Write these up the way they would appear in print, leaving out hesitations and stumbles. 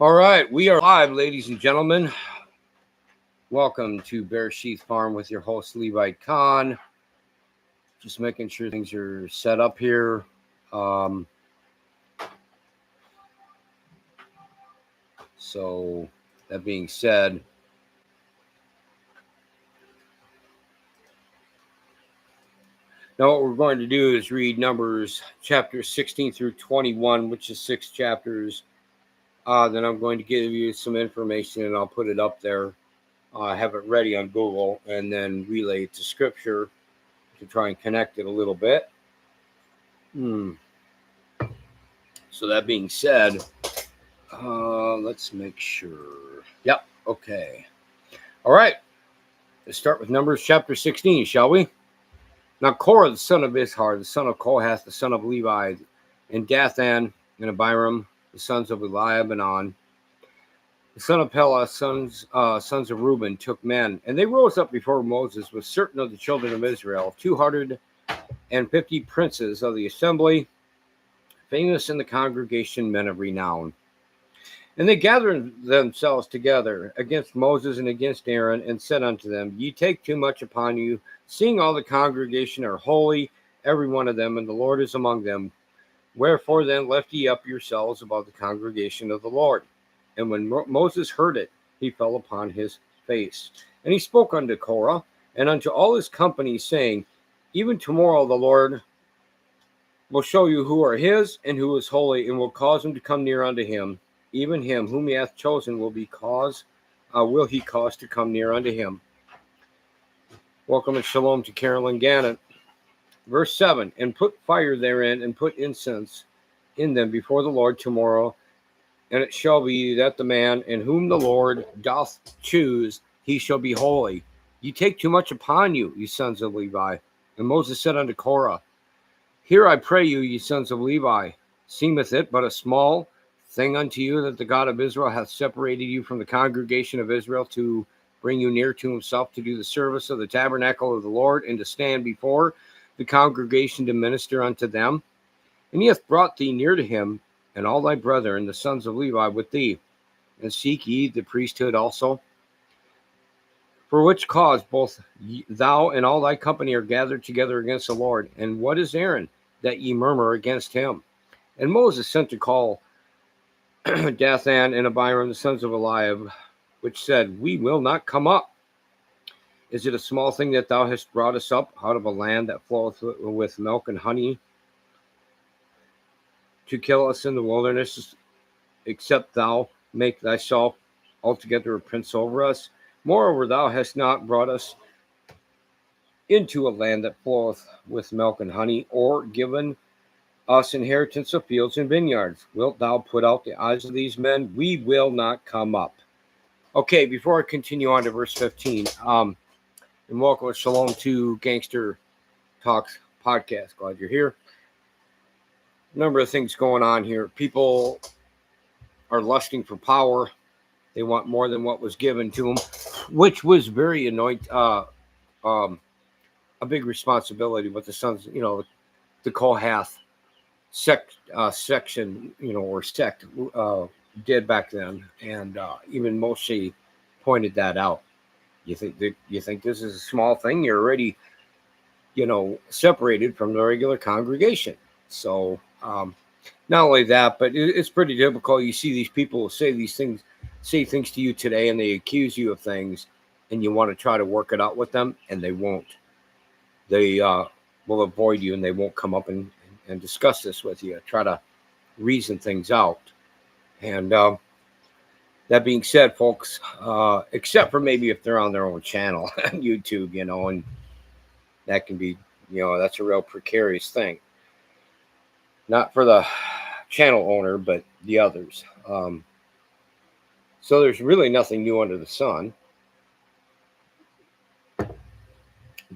All right, we are live, ladies and gentlemen. Welcome to Bear Sheath Farm with your host, Levi Khan. Just making sure things are set up here. So, that being said, now what we're going to do is read Numbers chapters 16 through 21, which is 6 chapters. Then I'm going to give you some information and I'll put it up there. Have it ready on Google and then relay it to Scripture to try and connect it a little bit. So that being said, let's make sure. Yep. Okay. All right. Let's start with Numbers chapter 16, shall we? Now Korah, the son of Ishar, the son of Kohath, the son of Levi, and Dathan and Abiram, the sons of Eliab and On, the son of Pelah, sons of Reuben, took men, and they rose up before Moses with certain of the children of Israel, 250 princes of the assembly, famous in the congregation, men of renown. And they gathered themselves together against Moses and against Aaron, and said unto them, Ye take too much upon you, seeing all the congregation are holy, every one of them, and the Lord is among them. Wherefore then lift ye up yourselves above the congregation of the Lord. And when Moses heard it, he fell upon his face. And he spoke unto Korah and unto all his company, saying, Even tomorrow the Lord will show you who are his and who is holy, and will cause him to come near unto him. Even him whom he hath chosen will he cause to come near unto him. Welcome and shalom to Carolyn Gannett. Verse 7, and put fire therein, and put incense in them before the Lord tomorrow. And it shall be that the man in whom the Lord doth choose, he shall be holy. Ye take too much upon you, ye sons of Levi. And Moses said unto Korah, Hear I pray you, ye sons of Levi, seemeth it but a small thing unto you that the God of Israel hath separated you from the congregation of Israel to bring you near to himself, to do the service of the tabernacle of the Lord, and to stand before the congregation to minister unto them? And he hath brought thee near to him, and all thy brethren, the sons of Levi, with thee. And seek ye the priesthood also? For which cause both thou and all thy company are gathered together against the Lord. And what is Aaron, that ye murmur against him? And Moses sent to call Dathan and Abiram, the sons of Eliab, which said, We will not come up. Is it a small thing that thou hast brought us up out of a land that floweth with milk and honey, to kill us in the wilderness, except thou make thyself altogether a prince over us? Moreover, thou hast not brought us into a land that floweth with milk and honey, or given us inheritance of fields and vineyards. Wilt thou put out the eyes of these men? We will not come up. Okay, before I continue on to verse 15, and welcome and shalom to Gangster Talks podcast. Glad you're here. A number of things going on here. People are lusting for power. They want more than what was given to them, which was very a big responsibility with the sons, the Kohath section, or sect did back then. And even Moshe pointed that out. You think this is a small thing? You're already, separated from the regular congregation. So not only that, but it's pretty typical. You see these people say things to you today, and they accuse you of things, and you want to try to work it out with them, and they won't. They will avoid you, and they won't come up and discuss this with you. Try to reason things out. And that being said, folks, except for maybe if they're on their own channel on YouTube, and that can be, that's a real precarious thing. Not for the channel owner, but the others. So there's really nothing new under the sun.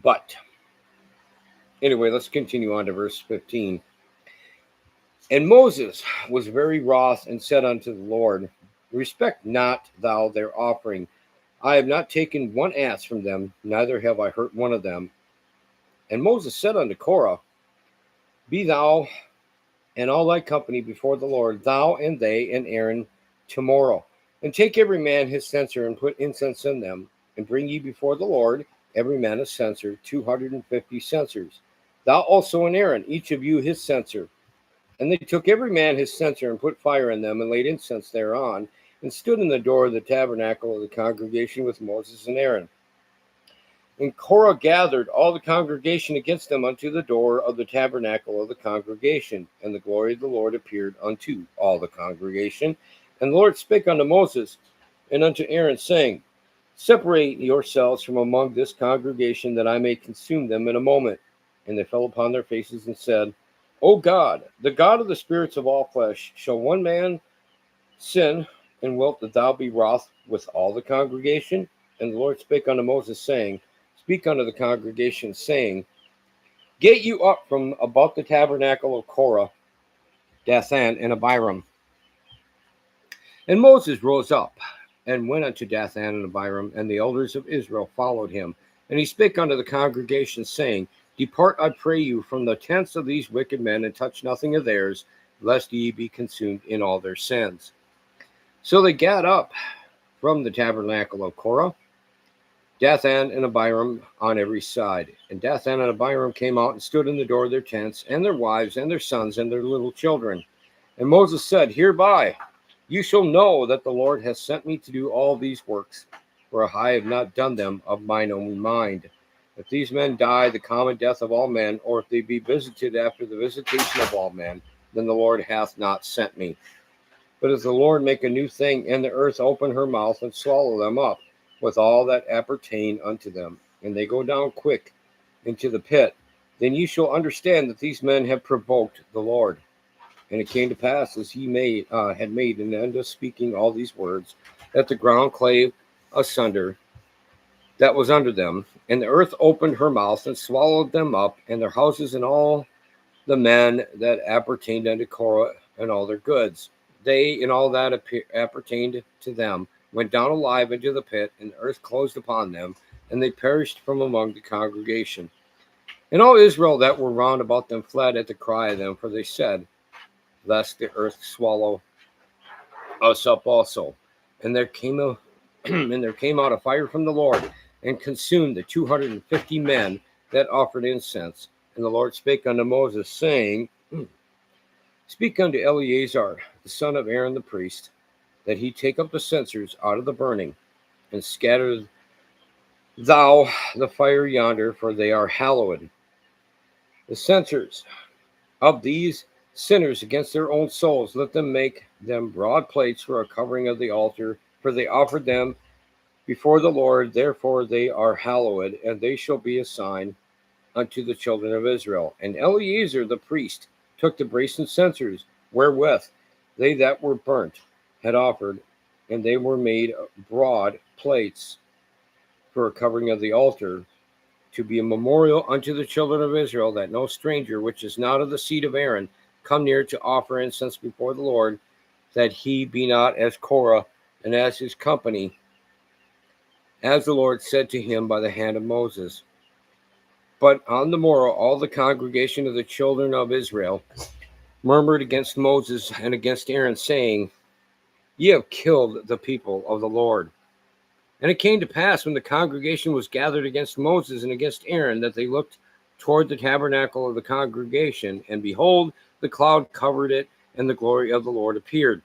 But anyway, let's continue on to verse 15. And Moses was very wroth and said unto the Lord, Respect not thou their offering. I have not taken one ass from them, neither have I hurt one of them. And Moses said unto Korah, Be thou and all thy company before the Lord, thou and they and Aaron, tomorrow. And take every man his censer, and put incense in them, and bring ye before the Lord every man a censer, 250 censers. Thou also and Aaron, each of you his censer. And they took every man his censer, and put fire in them, and laid incense thereon, and stood in the door of the tabernacle of the congregation with Moses and Aaron. And Korah gathered all the congregation against them unto the door of the tabernacle of the congregation, and the glory of the Lord appeared unto all the congregation. And the Lord spake unto Moses and unto Aaron, saying, Separate yourselves from among this congregation, that I may consume them in a moment. And they fell upon their faces and said, O God, the God of the spirits of all flesh, shall one man sin, and wilt that thou be wroth with all the congregation? And the Lord spake unto Moses, saying, Speak unto the congregation, saying, Get you up from about the tabernacle of Korah, Dathan, and Abiram. And Moses rose up and went unto Dathan and Abiram, and the elders of Israel followed him. And he spake unto the congregation, saying, Depart, I pray you, from the tents of these wicked men, and touch nothing of theirs, lest ye be consumed in all their sins. So they gat up from the tabernacle of Korah, Dathan and Abiram on every side. And Dathan and Abiram came out and stood in the door of their tents, and their wives, and their sons, and their little children. And Moses said, Hereby you shall know that the Lord has sent me to do all these works, for I have not done them of mine own mind. If these men die the common death of all men, or if they be visited after the visitation of all men, then the Lord hath not sent me. But if the Lord make a new thing, and the earth open her mouth and swallow them up, with all that appertain unto them, and they go down quick into the pit, then ye shall understand that these men have provoked the Lord. And it came to pass, as he had made an end of speaking all these words, that the ground clave asunder that was under them, and the earth opened her mouth and swallowed them up, and their houses, and all the men that appertained unto Korah, and all their goods. They and all that appertained to them went down alive into the pit, and the earth closed upon them, and they perished from among the congregation. And all Israel that were round about them fled at the cry of them, for they said, Lest the earth swallow us up also. And there came out a fire from the Lord, and consumed the 250 men that offered incense. And the Lord spake unto Moses, saying, Speak unto Eleazar, the son of Aaron the priest, that he take up the censers out of the burning, and scatter thou the fire yonder, for they are hallowed. The censers of these sinners against their own souls, let them make them broad plates for a covering of the altar, for they offered them before the Lord, therefore they are hallowed, and they shall be a sign unto the children of Israel. And Eleazar the priest took the brasen censers, wherewith they that were burnt had offered, and they were made broad plates for a covering of the altar, to be a memorial unto the children of Israel, that no stranger which is not of the seed of Aaron come near to offer incense before the Lord, that he be not as Korah and as his company, as the Lord said to him by the hand of Moses. But on the morrow all the congregation of the children of Israel murmured against Moses and against Aaron, saying, Ye have killed the people of the Lord. And it came to pass, when the congregation was gathered against Moses and against Aaron, that they looked toward the tabernacle of the congregation, and behold, the cloud covered it, and the glory of the Lord appeared.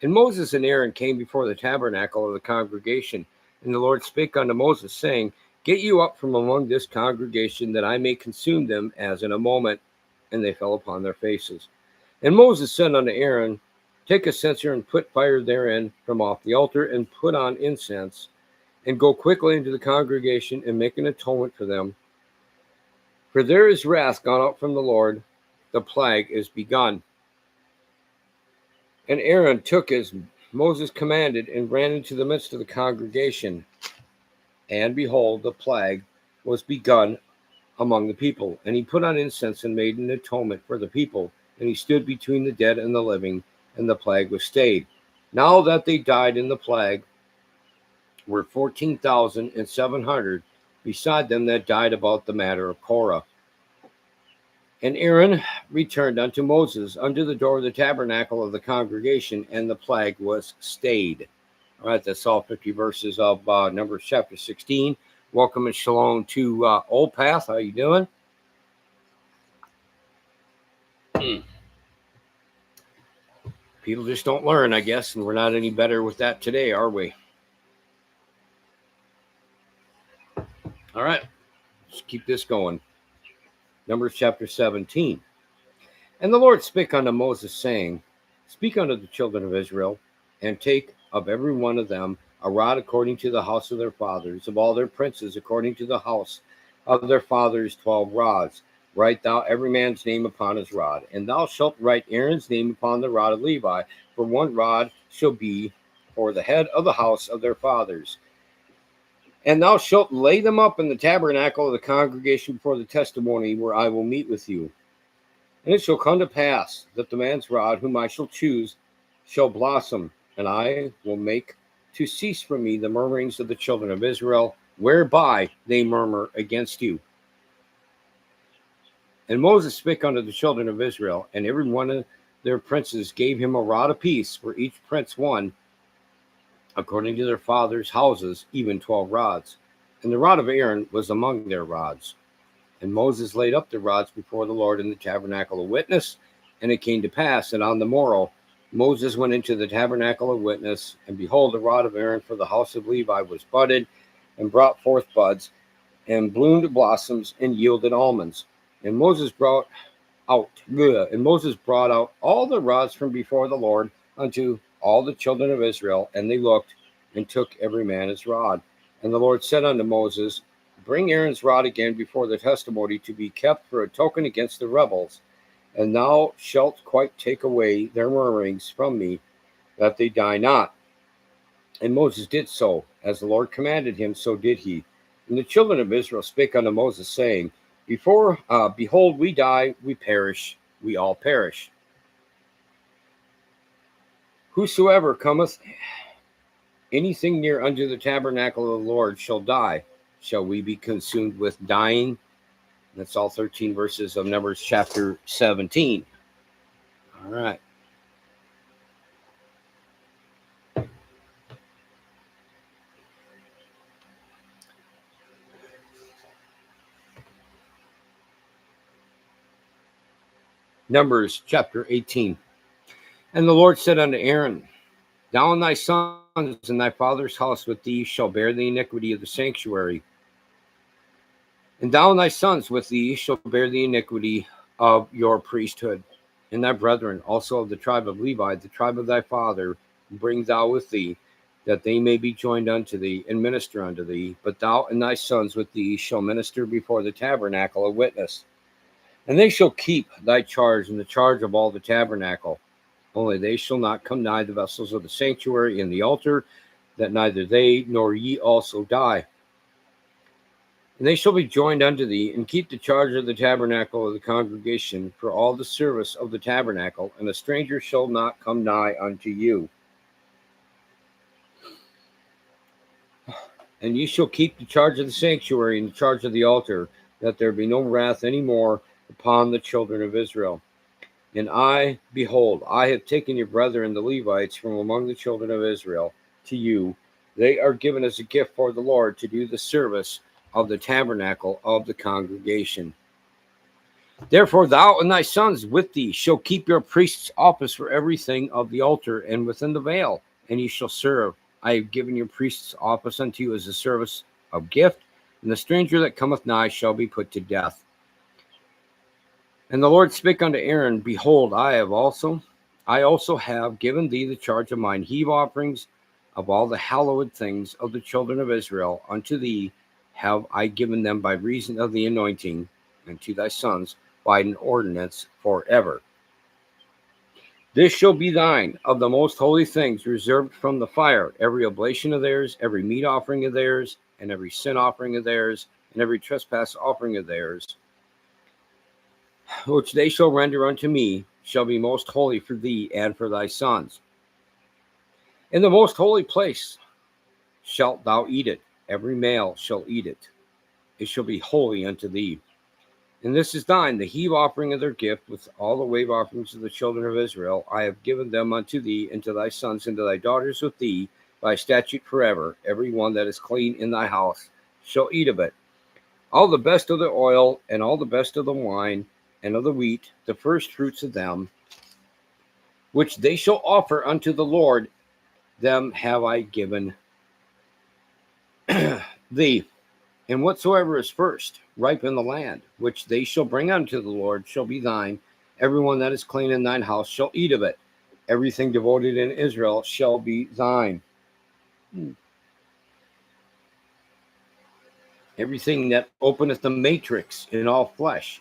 And Moses and Aaron came before the tabernacle of the congregation, and the Lord spake unto Moses, saying, Get you up from among this congregation, that I may consume them as in a moment. And they fell upon their faces. And Moses said unto Aaron, Take a censer, and put fire therein from off the altar, and put on incense, and go quickly into the congregation, and make an atonement for them. For there is wrath gone out from the Lord, the plague is begun. And Aaron took as Moses commanded, and ran into the midst of the congregation. And behold, the plague was begun among the people. And he put on incense, and made an atonement for the people. And he stood between the dead and the living, and the plague was stayed. Now that they died in the plague were 14,700, beside them that died about the matter of Korah. And Aaron returned unto Moses unto the door of the tabernacle of the congregation, and the plague was stayed. All right, that's all 50 verses of Numbers chapter 16. Welcome and shalom to Old Path. How you doing? People just don't learn, I guess, and we're not any better with that today, are we? All right, let's keep this going. Numbers chapter 17. And the Lord spake unto Moses, saying, Speak unto the children of Israel, and take of every one of them a rod according to the house of their fathers, of all their princes according to the house of their fathers 12 rods. Write thou every man's name upon his rod, and thou shalt write Aaron's name upon the rod of Levi, for one rod shall be for the head of the house of their fathers. And thou shalt lay them up in the tabernacle of the congregation before the testimony, where I will meet with you. And it shall come to pass that the man's rod whom I shall choose shall blossom, and I will make to cease from me the murmurings of the children of Israel, whereby they murmur against you. And Moses spake unto the children of Israel, and every one of their princes gave him a rod apiece, for each prince one, according to their fathers' houses, even 12 rods. And the rod of Aaron was among their rods. And Moses laid up the rods before the Lord in the tabernacle of witness. And it came to pass that on the morrow Moses went into the tabernacle of witness, and behold, the rod of Aaron for the house of Levi was budded, and brought forth buds, and bloomed blossoms, and yielded almonds. And Moses brought out all the rods from before the Lord unto all the children of Israel, and they looked, and took every man his rod. And the Lord said unto Moses, Bring Aaron's rod again before the testimony, to be kept for a token against the rebels, and thou shalt quite take away their murmurings from me, that they die not. And Moses did so, as the Lord commanded him, so did he. And the children of Israel spake unto Moses, saying, Behold, we die, we perish, we all perish. Whosoever cometh anything near unto the tabernacle of the Lord shall die. Shall we be consumed with dying? That's all 13 verses of Numbers chapter 17. All right. Numbers chapter 18. And the Lord said unto Aaron, Thou and thy sons and thy father's house with thee shall bear the iniquity of the sanctuary. And thou and thy sons with thee shall bear the iniquity of your priesthood. And thy brethren also of the tribe of Levi, the tribe of thy father, bring thou with thee, that they may be joined unto thee, and minister unto thee. But thou and thy sons with thee shall minister before the tabernacle of witness. And they shall keep thy charge and the charge of all the tabernacle. Only they shall not come nigh the vessels of the sanctuary and the altar, that neither they nor ye also die. And they shall be joined unto thee, and keep the charge of the tabernacle of the congregation for all the service of the tabernacle, and a stranger shall not come nigh unto you. And ye shall keep the charge of the sanctuary and the charge of the altar, that there be no wrath any more upon the children of Israel. And I, behold, I have taken your brethren the Levites from among the children of Israel to you. They are given as a gift for the Lord to do the service of the tabernacle of the congregation. Therefore thou and thy sons with thee shall keep your priest's office for everything of the altar and within the veil, and ye shall serve. I have given your priest's office unto you as a service of gift, and the stranger that cometh nigh shall be put to death. And the Lord spake unto Aaron, Behold, I also have given thee the charge of mine heave offerings of all the hallowed things of the children of Israel. Unto thee have I given them by reason of the anointing, and to thy sons by an ordinance forever. This shall be thine of the most holy things reserved from the fire, every oblation of theirs, every meat offering of theirs, and every sin offering of theirs, and every trespass offering of theirs, which they shall render unto me, shall be most holy for thee and for thy sons. In the most holy place shalt thou eat it. Every male shall eat it. It shall be holy unto thee. And this is thine, the heave offering of their gift, with all the wave offerings of the children of Israel. I have given them unto thee, and to thy sons, and to thy daughters with thee, by statute forever. Every one that is clean in thy house shall eat of it. All the best of the oil, and all the best of the wine, and of the wheat, the first fruits of them, which they shall offer unto the Lord, them have I given thee. And whatsoever is first ripe in the land, which they shall bring unto the Lord, shall be thine. Everyone that is clean in thine house shall eat of it. Everything devoted in Israel shall be thine. Everything that openeth the matrix in all flesh,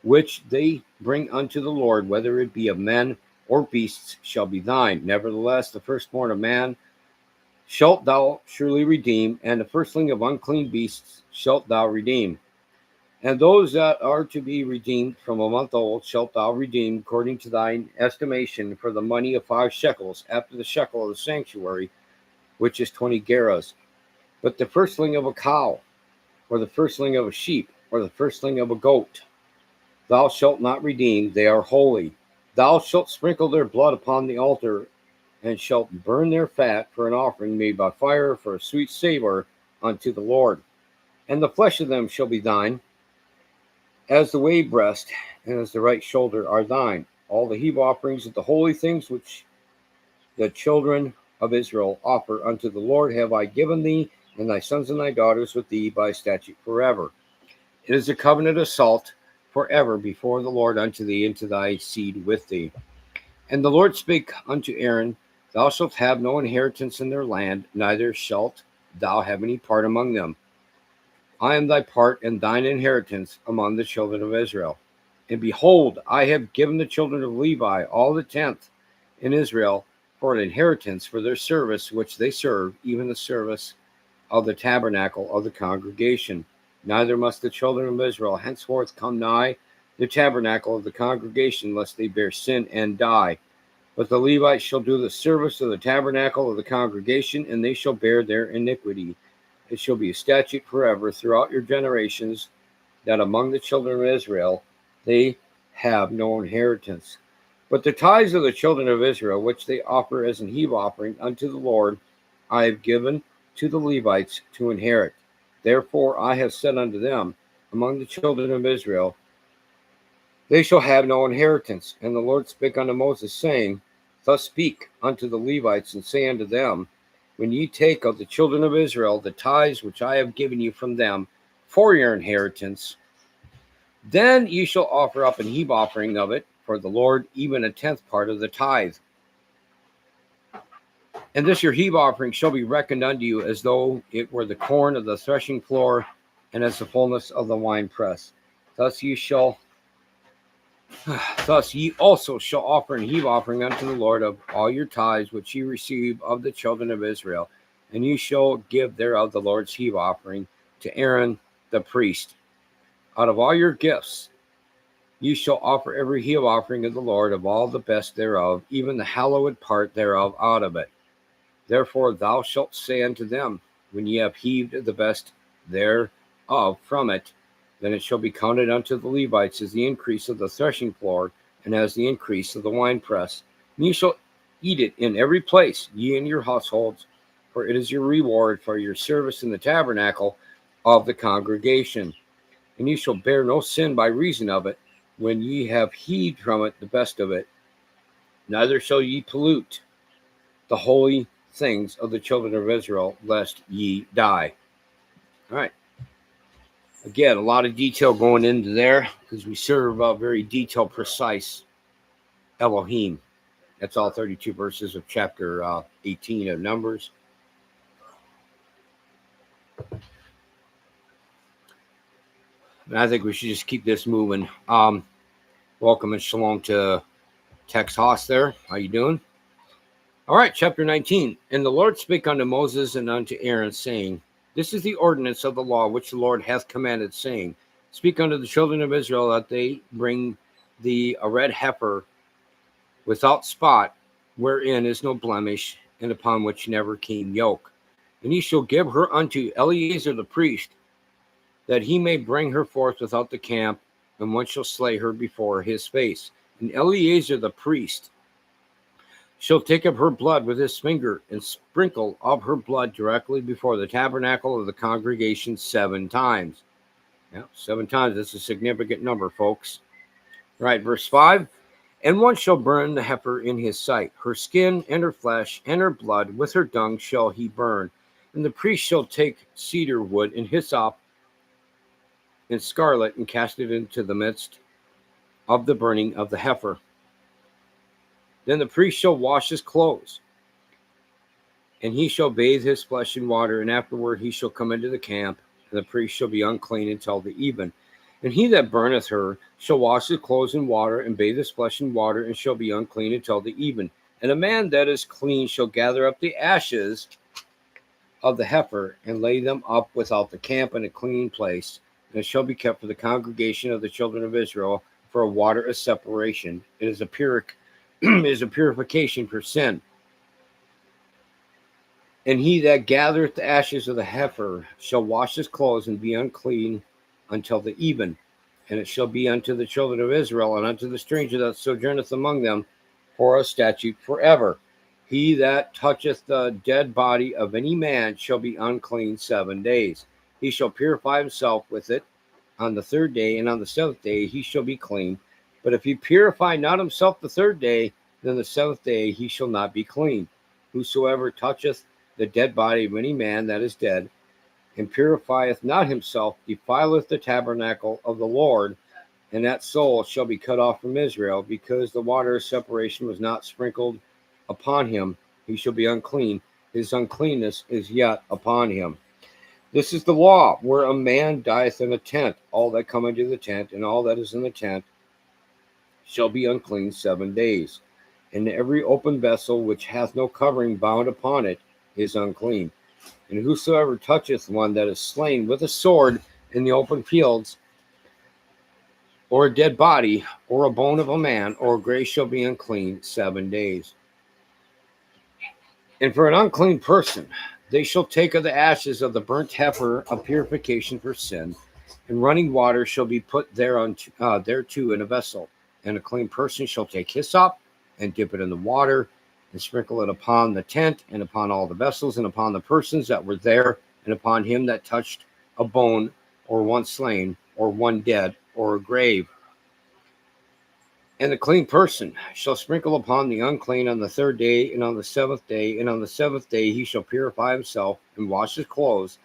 which they bring unto the Lord, whether it be of men or beasts, shall be thine. Nevertheless, the firstborn of man shalt thou surely redeem, and the firstling of unclean beasts shalt thou redeem. And those that are to be redeemed from a month old shalt thou redeem according to thine estimation, for the money of 5 shekels, after the shekel of the sanctuary, which is 20 gerahs. But the firstling of a cow, or the firstling of a sheep, or the firstling of a goat, thou shalt not redeem, they are holy. Thou shalt sprinkle their blood upon the altar, and shalt burn their fat for an offering made by fire, for a sweet savor unto the Lord. And the flesh of them shall be thine, as the way breast and as the right shoulder are thine. All the heave offerings of the holy things which the children of Israel offer unto the Lord have I given thee, and thy sons and thy daughters with thee by statute forever. It is a covenant of salt forever before the Lord unto thee, and to thy seed with thee. And the Lord spake unto Aaron, Thou shalt have no inheritance in their land, neither shalt thou have any part among them. I am thy part and thine inheritance among the children of Israel. And behold, I have given the children of Levi all the 10th in Israel for an inheritance for their service which they serve, even the service of the tabernacle of the congregation. Neither must the children of Israel henceforth come nigh the tabernacle of the congregation, lest they bear sin and die. But the Levites shall do the service of the tabernacle of the congregation, and they shall bear their iniquity. It shall be a statute forever throughout your generations, that among the children of Israel they have no inheritance. But the tithes of the children of Israel, which they offer as an heave offering unto the Lord, I have given to the Levites to inherit. Therefore I have said unto them, among the children of Israel, they shall have no inheritance. And the Lord spake unto Moses, saying, Thus speak unto the Levites, and say unto them, When ye take of the children of Israel the tithes which I have given you from them for your inheritance, then ye shall offer up an heave offering of it for the Lord, even a 10th part of the tithe. And this your heave offering shall be reckoned unto you as though it were the corn of the threshing floor, and as the fullness of the winepress. Thus ye also shall offer an heave offering unto the Lord of all your tithes which ye receive of the children of Israel, and ye shall give thereof the Lord's heave offering to Aaron the priest. Out of all your gifts ye shall offer every heave offering of the Lord of all the best thereof, even the hallowed part thereof out of it. Therefore thou shalt say unto them, When ye have heaved the best thereof from it, then it shall be counted unto the Levites as the increase of the threshing floor, and as the increase of the winepress. And ye shall eat it in every place, ye and your households, for it is your reward for your service in the tabernacle of the congregation. And ye shall bear no sin by reason of it, when ye have heaved from it the best of it. Neither shall ye pollute the holy things of the children of Israel, lest ye die. All right. Again, a lot of detail going into there, because we serve a very detailed, precise Elohim. That's all 32 verses of chapter 18 of Numbers. And I think we should just keep this moving. Welcome and shalom to Tex Haas there. How you doing? All right, chapter 19. And the Lord spake unto Moses and unto Aaron, saying, This is the ordinance of the law which the Lord hath commanded, saying, Speak unto the children of Israel that they bring thee a red heifer without spot, wherein is no blemish, and upon which never came yoke. And ye shall give her unto Eleazar the priest, that he may bring her forth without the camp, and one shall slay her before his face. And Eleazar the priest shall take of her blood with his finger and sprinkle of her blood directly before the tabernacle of the congregation 7 times. Yeah, 7 times. That's a significant number, folks. Right, verse 5. And one shall burn the heifer in his sight. Her skin and her flesh and her blood with her dung shall he burn. And the priest shall take cedar wood and hyssop and scarlet and cast it into the midst of the burning of the heifer. Then the priest shall wash his clothes, and he shall bathe his flesh in water, and afterward he shall come into the camp, and the priest shall be unclean until the even. And he that burneth her shall wash his clothes in water, and bathe his flesh in water, and shall be unclean until the even. And a man that is clean shall gather up the ashes of the heifer, and lay them up without the camp in a clean place, and it shall be kept for the congregation of the children of Israel for a water of separation. It is a purification for sin. And he that gathereth the ashes of the heifer shall wash his clothes and be unclean until the even. And it shall be unto the children of Israel and unto the stranger that sojourneth among them for a statute forever. He that toucheth the dead body of any man shall be unclean 7 days. He shall purify himself with it on the 3rd day, and on the 7th day he shall be clean. But if he purify not himself the 3rd day, then the 7th day he shall not be clean. Whosoever toucheth the dead body of any man that is dead, and purifieth not himself, defileth the tabernacle of the Lord, and that soul shall be cut off from Israel, because the water of separation was not sprinkled upon him. He shall be unclean. His uncleanness is yet upon him. This is the law, where a man dieth in a tent. All that come into the tent, and all that is in the tent, shall be unclean 7 days. And every open vessel which hath no covering bound upon it is unclean. And whosoever toucheth one that is slain with a sword in the open fields, or a dead body, or a bone of a man, or a grave, shall be unclean 7 days. And for an unclean person, they shall take of the ashes of the burnt heifer of purification for sin, and running water shall be put thereto in a vessel. And a clean person shall take hyssop, and dip it in the water, and sprinkle it upon the tent, and upon all the vessels, and upon the persons that were there, and upon him that touched a bone, or one slain, or one dead, or a grave. And the clean person shall sprinkle upon the unclean on the 3rd day, and on the 7th day, and on the 7th day he shall purify himself, and wash his clothes,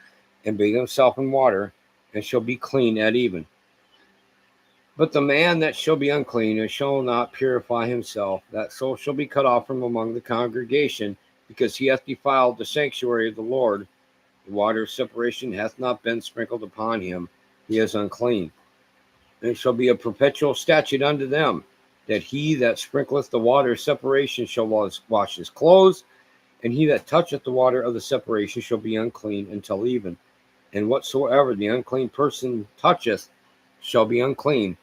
and bathe himself in water, and shall be clean at even. But the man that shall be unclean and shall not purify himself, that soul shall be cut off from among the congregation, because he hath defiled the sanctuary of the Lord. The water of separation hath not been sprinkled upon him. He is unclean. And it shall be a perpetual statute unto them, that he that sprinkleth the water of separation shall wash his clothes, and he that toucheth the water of the separation shall be unclean until even. And whatsoever the unclean person toucheth shall be unclean,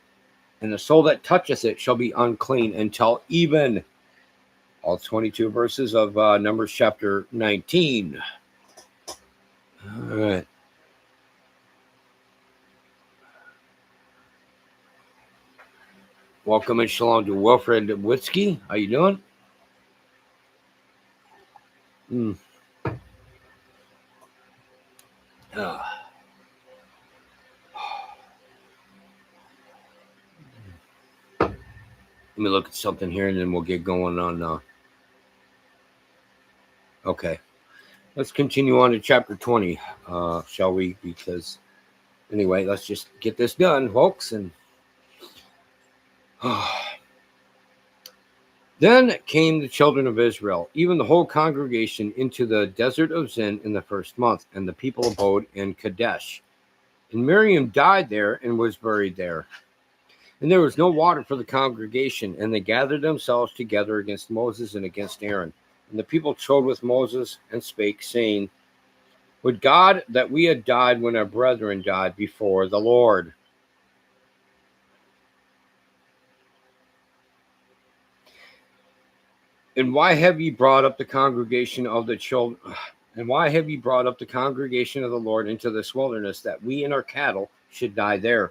and the soul that toucheth it shall be unclean until even. All 22 verses of Numbers chapter 19. All right. Welcome and shalom to Wilfred Witzke. How you doing? Let me look at something here, and then we'll get going on. Okay. Let's continue on to chapter 20, shall we? Because, anyway, let's just get this done, folks. And then came the children of Israel, even the whole congregation, into the desert of Zin in the 1st month, and the people abode in Kadesh. And Miriam died there and was buried there. And there was no water for the congregation, and they gathered themselves together against Moses and against Aaron. And the people chode with Moses and spake, saying, Would God that we had died when our brethren died before the Lord. And why have ye brought up the congregation of the children? And why have ye brought up the congregation of the Lord into this wilderness, that we and our cattle should die there?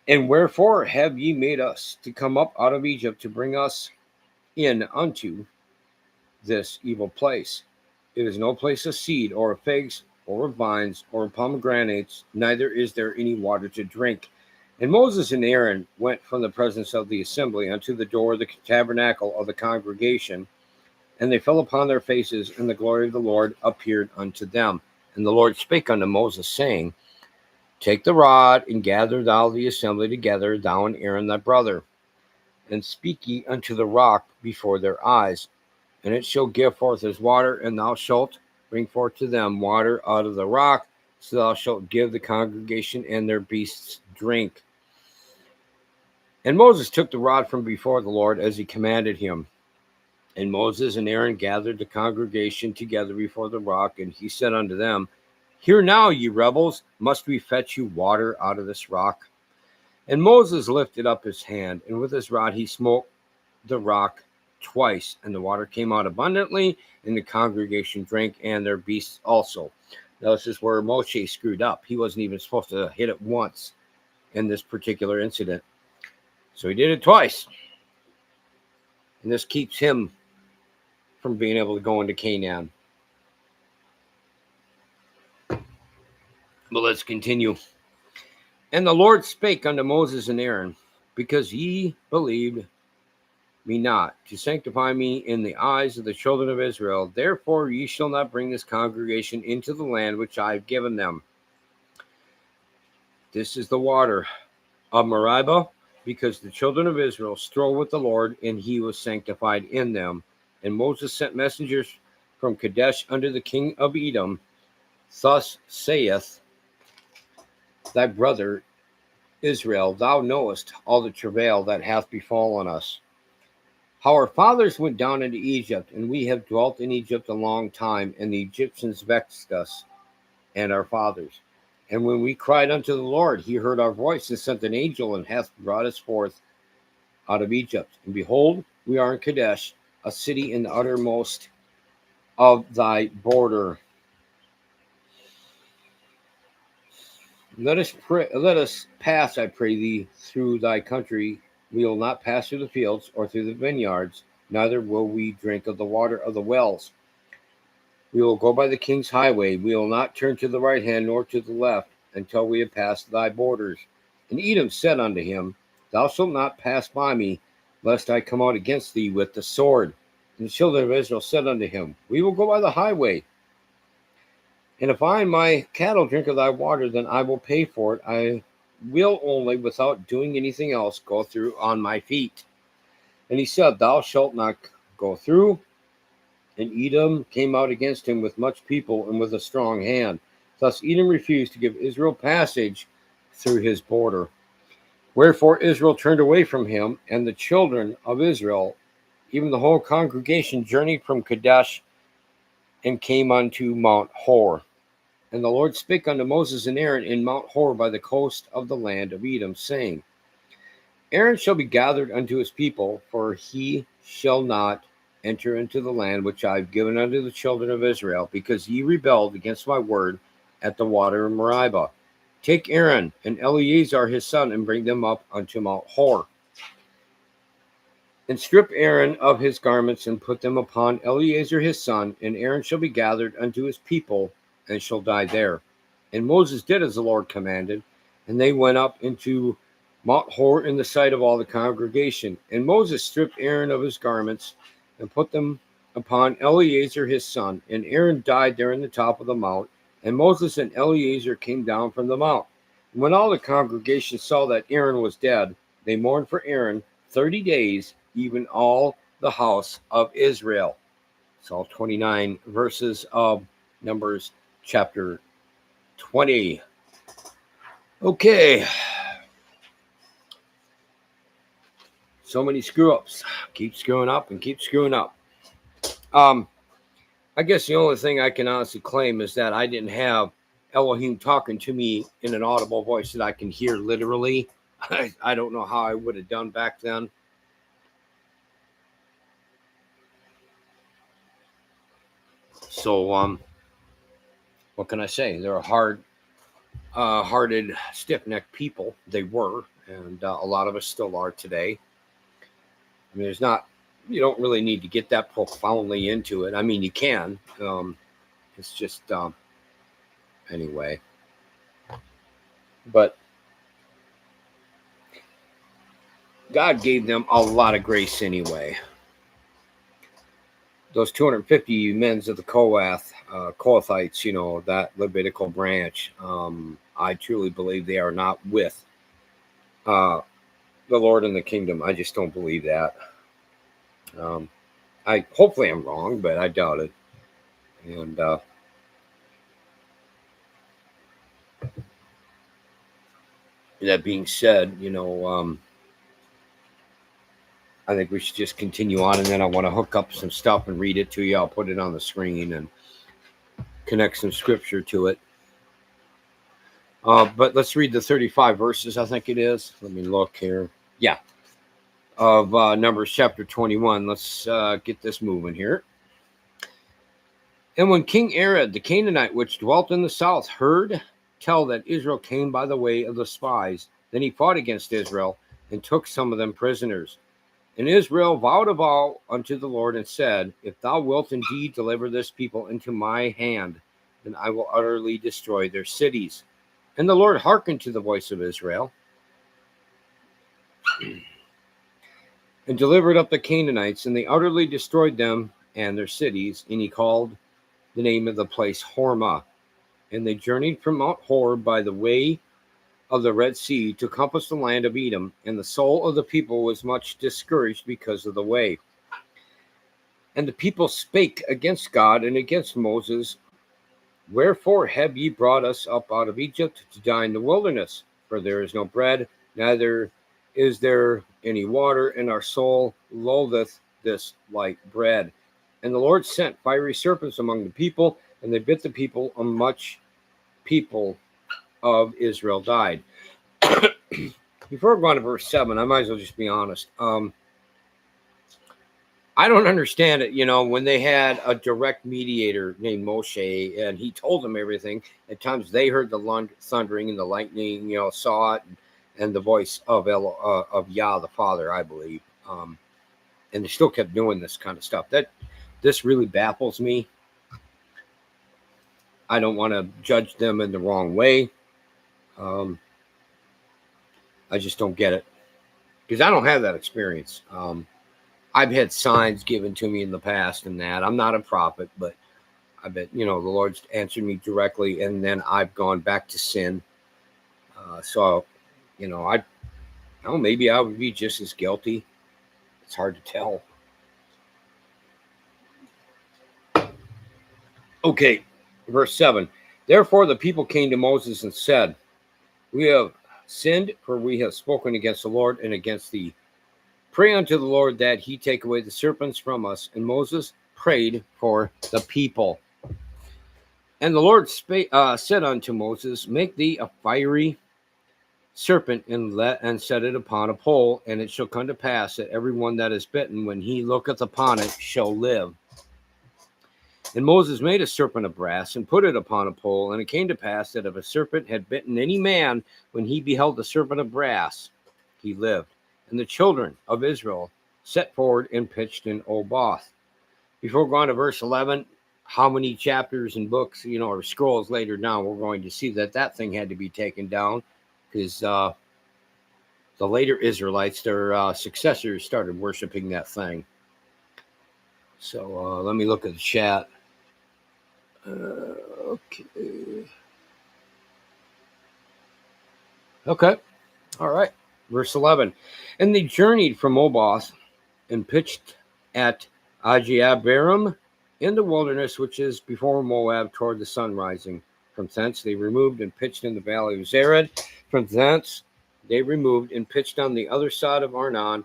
And wherefore have ye made us to come up out of Egypt to bring us in unto this evil place? It is no place of seed, or of figs, or of vines, or of pomegranates, neither is there any water to drink. And Moses and Aaron went from the presence of the assembly unto the door of the tabernacle of the congregation, and they fell upon their faces, and the glory of the Lord appeared unto them. And the Lord spake unto Moses, saying, Take the rod, and gather thou the assembly together, thou and Aaron thy brother, and speak ye unto the rock before their eyes, and it shall give forth his water, and thou shalt bring forth to them water out of the rock, so thou shalt give the congregation and their beasts drink. And Moses took the rod from before the Lord as he commanded him. And Moses and Aaron gathered the congregation together before the rock, and he said unto them, Hear now, ye rebels, must we fetch you water out of this rock? And Moses lifted up his hand, and with his rod he smote the rock twice, and the water came out abundantly, and the congregation drank, and their beasts also. Now, this is where Moshe screwed up. He wasn't even supposed to hit it once in this particular incident. So he did it twice. And this keeps him from being able to go into Canaan. But let's continue. And the Lord spake unto Moses and Aaron, Because ye believed me not, to sanctify me in the eyes of the children of Israel, therefore ye shall not bring this congregation into the land which I have given them. This is the water of Meribah, because the children of Israel strove with the Lord, and he was sanctified in them. And Moses sent messengers from Kadesh unto the king of Edom. Thus saith thy brother Israel, Thou knowest all the travail that hath befallen us, how our fathers went down into Egypt, and we have dwelt in Egypt a long time, and the Egyptians vexed us and our fathers. And when we cried unto the Lord, he heard our voice, and sent an angel, and hath brought us forth out of Egypt. And behold, we are in Kadesh, a city in the uttermost of thy border. Let us pass, I pray thee, through thy country. We will not pass through the fields or through the vineyards, neither will we drink of the water of the wells. We will go by the king's highway. We will not turn to the right hand nor to the left until we have passed thy borders. And Edom said unto him, Thou shalt not pass by me, lest I come out against thee with the sword. And the children of Israel said unto him, We will go by the highway. And if I and my cattle drink of thy water, then I will pay for it. I will only, without doing anything else, go through on my feet. And he said, Thou shalt not go through. And Edom came out against him with much people and with a strong hand. Thus Edom refused to give Israel passage through his border. Wherefore Israel turned away from him, and the children of Israel, even the whole congregation, journeyed from Kadesh and came unto Mount Hor. And the Lord spake unto Moses and Aaron in Mount Hor by the coast of the land of Edom, saying, Aaron shall be gathered unto his people, for he shall not enter into the land which I have given unto the children of Israel, because ye rebelled against my word at the water of Meribah. Take Aaron and Eleazar his son, and bring them up unto Mount Hor. And strip Aaron of his garments, and put them upon Eleazar his son, and Aaron shall be gathered unto his people, and shall die there. And Moses did as the Lord commanded, and they went up into Mount Hor in the sight of all the congregation. And Moses stripped Aaron of his garments, and put them upon Eleazar his son, and Aaron died there in the top of the mount, and Moses and Eleazar came down from the mount. And when all the congregation saw that Aaron was dead, they mourned for Aaron 30 days, even all the house of Israel. It's all 29 verses of Numbers chapter 20. Okay. So many screw ups. Keep screwing up and keep screwing up. I guess the only thing I can honestly claim is that I didn't have Elohim talking to me in an audible voice that I can hear literally. I don't know how I would have done back then. So, what can I say? They're a hard hearted, stiff-necked people. They were, and a lot of us still are today. I mean, you don't really need to get that profoundly into it. I mean, you can. It's just, anyway. But God gave them a lot of grace anyway. Those 250 men of the Kohathites, that Levitical branch, I truly believe they are not with the Lord in the kingdom. I just don't believe that. Hopefully I'm wrong, but I doubt it. And that being said, I think we should just continue on, and then I want to hook up some stuff and read it to you. I'll put it on the screen and connect some scripture to it. But let's read the 35 verses, I think it is. Let me look here. Yeah. Of Numbers chapter 21. Let's get this moving here. And when King Arad, the Canaanite, which dwelt in the south, heard tell that Israel came by the way of the spies, then he fought against Israel and took some of them prisoners. And Israel vowed a vow unto the Lord and said, if thou wilt indeed deliver this people into my hand, then I will utterly destroy their cities. And the Lord hearkened to the voice of Israel and delivered up the Canaanites, and they utterly destroyed them and their cities. And he called the name of the place Hormah. And they journeyed from Mount Hor by the way of the Red Sea to compass the land of Edom, and the soul of the people was much discouraged because of the way. And the people spake against God and against Moses, wherefore have ye brought us up out of Egypt to die in the wilderness? For there is no bread, neither is there any water, and our soul loatheth this light bread. And the Lord sent fiery serpents among the people, and they bit the people, and much people of Israel died. Before I go on to verse 7, I might as well just be honest. I don't understand it, when they had a direct mediator named Moshe, and he told them everything. At times they heard the thundering and the lightning, saw it, and the voice of Yah the Father, I believe. And they still kept doing this kind of stuff. This really baffles me. I don't want to judge them in the wrong way. I just don't get it, because I don't have that experience. I've had signs given to me in the past and that. I'm not a prophet, but I bet, the Lord's answered me directly, and then I've gone back to sin. So, maybe I would be just as guilty. It's hard to tell. Okay, verse 7. Therefore the people came to Moses and said, we have sinned, for we have spoken against the Lord and against thee. Pray unto the Lord that he take away the serpents from us. And Moses prayed for the people. And the Lord said unto Moses, make thee a fiery serpent, and set it upon a pole, and it shall come to pass that every one that is bitten, when he looketh upon it, shall live. And Moses made a serpent of brass, and put it upon a pole. And it came to pass that if a serpent had bitten any man, when he beheld the serpent of brass, he lived. And the children of Israel set forward and pitched in Oboth. Before going to verse 11, how many chapters and books, or scrolls later down, we're going to see that thing had to be taken down, because the later Israelites, their successors, started worshiping that thing. So let me look at the chat. Okay. All right. Verse 11. And they journeyed from Oboth and pitched at Ajeabarim in the wilderness, which is before Moab, toward the sun rising. From thence they removed and pitched in the valley of Zered. From thence they removed and pitched on the other side of Arnon,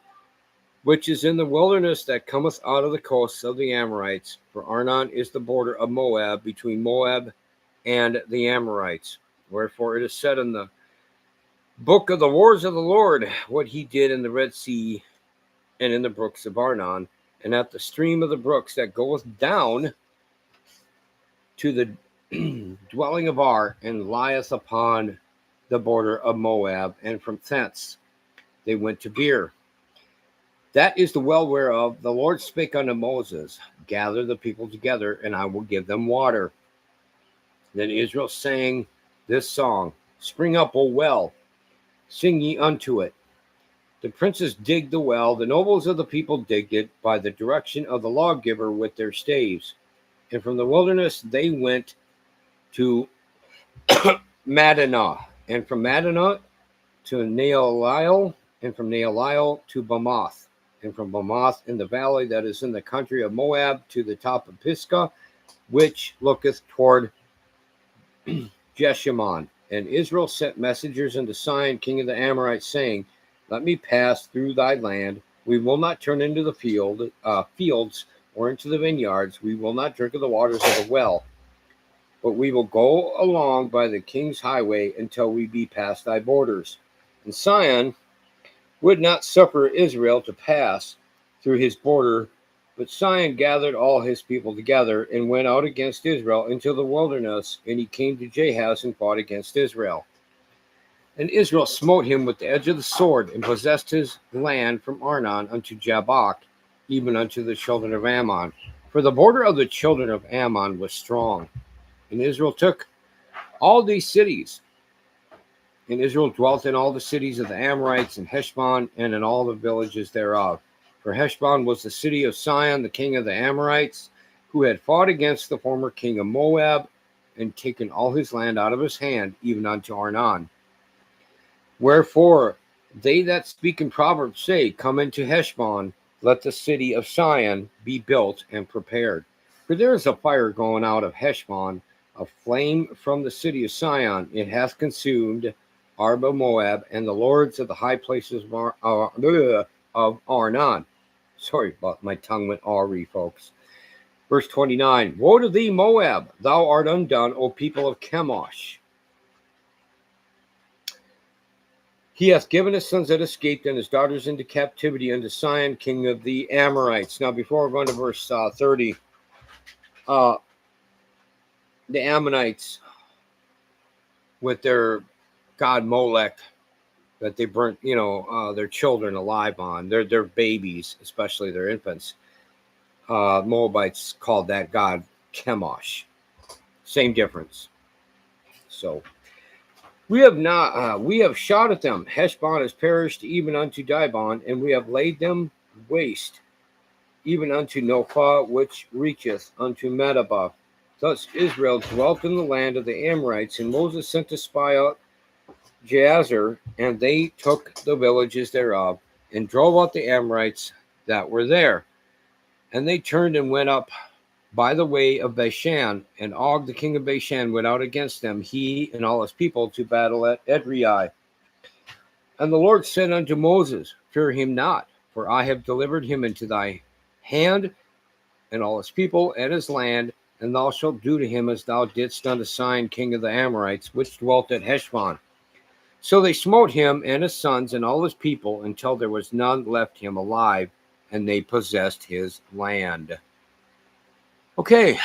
which is in the wilderness that cometh out of the coasts of the Amorites. For Arnon is the border of Moab, between Moab and the Amorites. Wherefore it is said in the book of the wars of the Lord, what he did in the Red Sea and in the brooks of Arnon, and at the stream of the brooks that goeth down to the dwelling of Ar, and lieth upon the border of Moab, and from thence they went to Beer. That is the well whereof the Lord spake unto Moses, gather the people together, and I will give them water. Then Israel sang this song, Spring up, O well, sing ye unto it. The princes digged the well, the nobles of the people digged it by the direction of the lawgiver with their staves. And from the wilderness they went to Madinah, and from Madinah to Naalil, and from Naalil to Bamoth, and from Bamoth in the valley that is in the country of Moab to the top of Pisgah, which looketh toward Jeshimon. And Israel sent messengers unto Sihon, king of the Amorites, saying, Let me pass through thy land. We will not turn into the fields or into the vineyards. We will not drink of the waters of the well. But we will go along by the king's highway until we be past thy borders. And Sihon would not suffer Israel to pass through his border, but Sihon gathered all his people together and went out against Israel into the wilderness, and he came to Jahaz and fought against Israel. And Israel smote him with the edge of the sword, and possessed his land from Arnon unto Jabbok, even unto the children of Ammon. For the border of the children of Ammon was strong. And Israel took all these cities. And Israel dwelt in all the cities of the Amorites, and Heshbon, and in all the villages thereof. For Heshbon was the city of Sihon, the king of the Amorites, who had fought against the former king of Moab, and taken all his land out of his hand, even unto Arnon. Wherefore they that speak in Proverbs say, Come into Heshbon, let the city of Sihon be built and prepared. For there is a fire going out of Heshbon, a flame from the city of Sihon. It hath consumed Arba Moab, and the lords of the high places of Arnon. Sorry about my tongue went Ari, folks. Verse 29, Woe to thee, Moab! Thou art undone, O people of Chemosh. He hath given his sons that escaped and his daughters into captivity unto Sihon, king of the Amorites. Now, before we go into verse 30, the Ammonites, with their god Molech, that they burnt, their children alive on, their babies, especially their infants. Moabites called that god Chemosh. Same difference. So we have shot at them. Heshbon has perished even unto Dibon, and we have laid them waste, even unto Nophah, which reacheth unto Medeba. Thus Israel dwelt in the land of the Amorites, and Moses sent to spy out Jazer, and they took the villages thereof, and drove out the Amorites that were there. And they turned and went up by the way of Bashan, and Og the king of Bashan went out against them, he and all his people, to battle at Edrei. And the Lord said unto Moses, Fear him not, for I have delivered him into thy hand, and all his people and his land, and thou shalt do to him as thou didst unto Sihon king of the Amorites, which dwelt at Heshbon. So they smote him and his sons and all his people until there was none left him alive, and they possessed his land. Okay.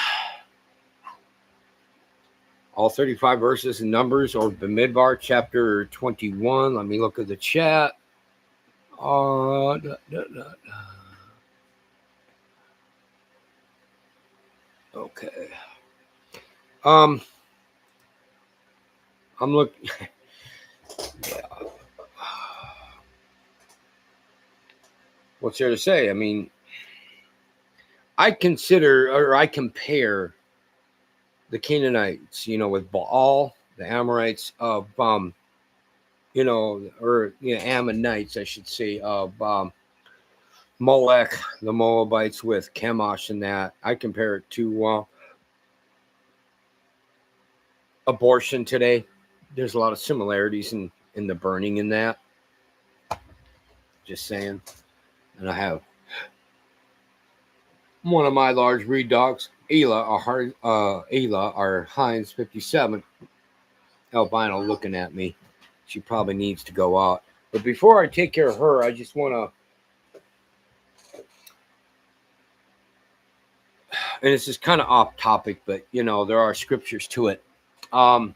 All 35 verses in Numbers or Bamidbar, chapter 21. Let me look at the chat. Okay. I'm looking. Yeah. What's there to say? I mean, I compare the Canaanites, with Baal, the Amorites of, Ammonites, I should say, of Molech, the Moabites with Chemosh and that. I compare it to abortion today. There's a lot of similarities in the burning in that. Just saying. And I have one of my large breed dogs, our Heinz 57, albino, looking at me. She probably needs to go out. But before I take care of her, I just want and this is kind of off topic, but there are scriptures to it. And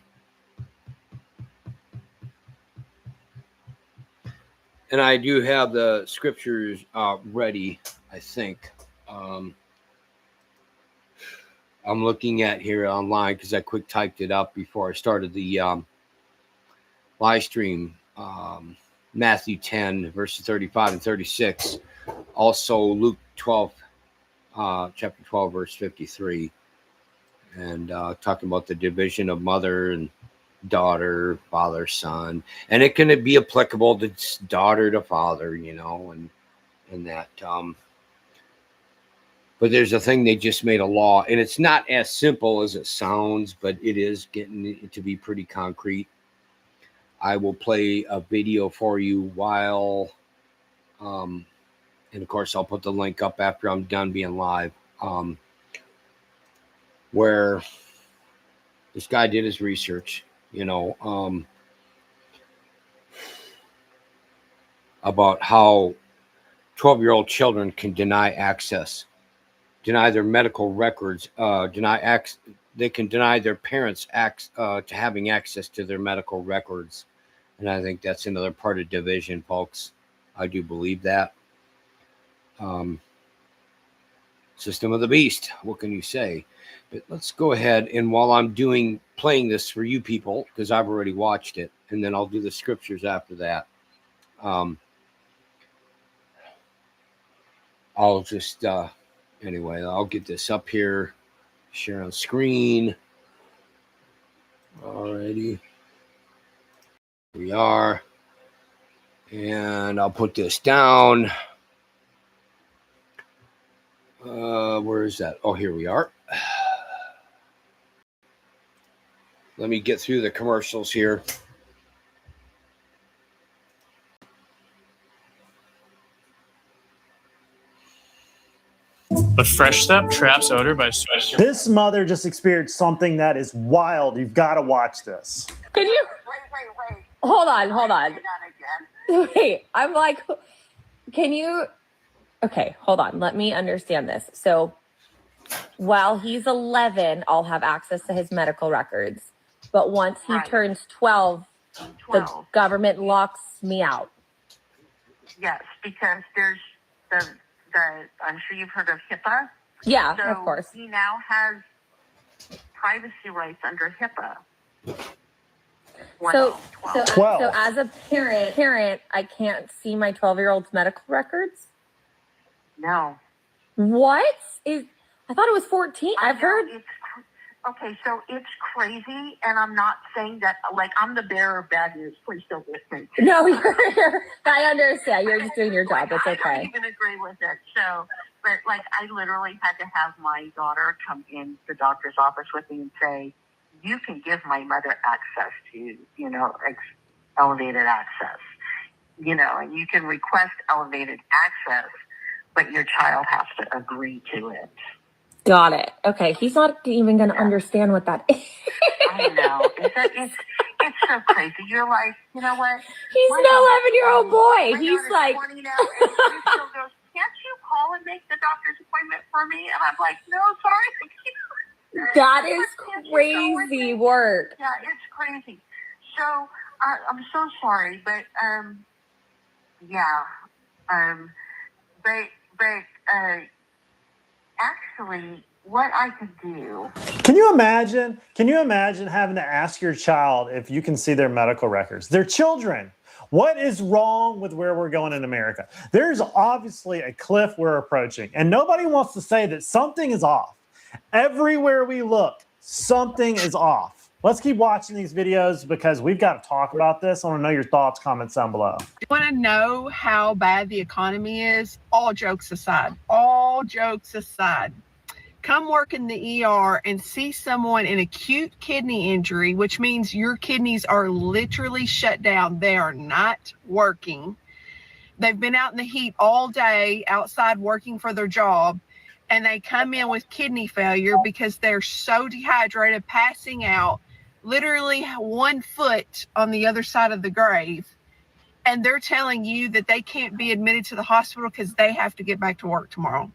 I do have the scriptures ready, I think. I'm looking at here online because I quick typed it up before I started the live stream. Matthew 10, verses 35 and 36. Also Luke 12, chapter 12, verse 53. And talking about the division of mother and daughter, father, son. And it can be applicable to daughter to father, and that. But there's a thing, they just made a law, and it's not as simple as it sounds, but it is getting it to be pretty concrete. I will play a video for you while, and of course, I'll put the link up after I'm done being live, where this guy did his research, about how 12-year-old children can deny their medical records, they can deny their parents to having access to their medical records. And I think that's another part of division, folks. I do believe that. System of the beast. What can you say? But let's go ahead, and while I'm playing this for you people, because I've already watched it, and then I'll do the scriptures after that. I'll just anyway, I'll get this up here, share on screen. Alrighty, here we are, and I'll put this down. Where is that? Oh, here we are. Let me get through the commercials here. But Fresh Step traps odor by switching. This mother just experienced something that is wild. You've got to watch this. Can you? Wait. Hold on. Say that again. Wait, I'm like, can you? Okay, hold on. Let me understand this. So while he's 11, I'll have access to his medical records. But once he turns 12, the government locks me out. Yes, because there's the I'm sure you've heard of HIPAA. Yeah, so of course. He now has privacy rights under HIPAA. So as a parent, I can't see my 12-year-old's medical records? No. What? I thought it was 14. I've heard. Okay, so it's crazy, and I'm not saying that, like, I'm the bearer of bad news. Please don't listen. No, I understand. You're just doing your job. It's okay. I don't even agree with it. So, but, like, I literally had to have my daughter come in the doctor's office with me and say, you can give my mother access to, elevated access, and you can request elevated access, but your child has to agree to it. Got it. Okay, he's not even going to understand what that is. I know. It's so crazy. You're like, you know what? He's an 11-year-old boy. He's like, 20 now, and he still goes, can't you call and make the doctor's appointment for me? And I'm like, no, sorry. That is crazy work. Yeah, it's crazy. So I'm so sorry, but actually, what I could do. Can you imagine having to ask your child if you can see their medical records? They're children. What is wrong with where we're going in America? There's obviously a cliff we're approaching, and nobody wants to say that something is off. Everywhere we look, something is off. Let's keep watching these videos because we've got to talk about this. I want to know your thoughts, comments down below. You want to know how bad the economy is? All jokes aside, come work in the ER and see someone in acute kidney injury, which means your kidneys are literally shut down. They are not working. They've been out in the heat all day outside working for their job, and they come in with kidney failure because they're so dehydrated, passing out, literally 1 foot on the other side of the grave. And they're telling you that they can't be admitted to the hospital because they have to get back to work tomorrow.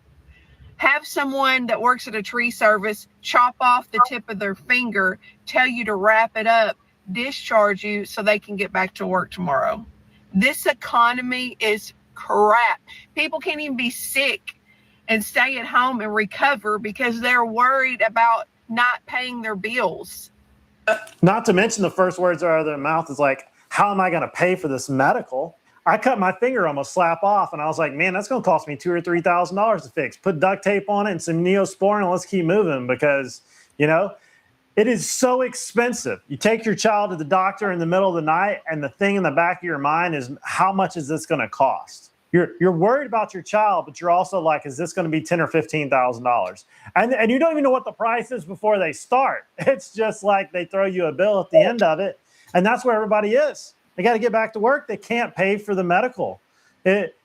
Have someone that works at a tree service chop off the tip of their finger, tell you to wrap it up, discharge you so they can get back to work tomorrow. This economy is crap. People can't even be sick and stay at home and recover because they're worried about not paying their bills. Not to mention the first words out of their mouth is like, how am I going to pay for this medical? I cut my finger almost slap off, and I was like, man, that's going to cost me $2,000 or $3,000 to fix. Put duct tape on it and some Neosporin, and let's keep moving because, you know, it is so expensive. You take your child to the doctor in the middle of the night, and the thing in the back of your mind is, how much is this going to cost? You're worried about your child, but you're also like, is this going to be $10,000 or $15,000? And you don't even know what the price is before they start. It's just like they throw you a bill at the end of it, and that's where everybody is. They got to get back to work. They can't pay for the medical.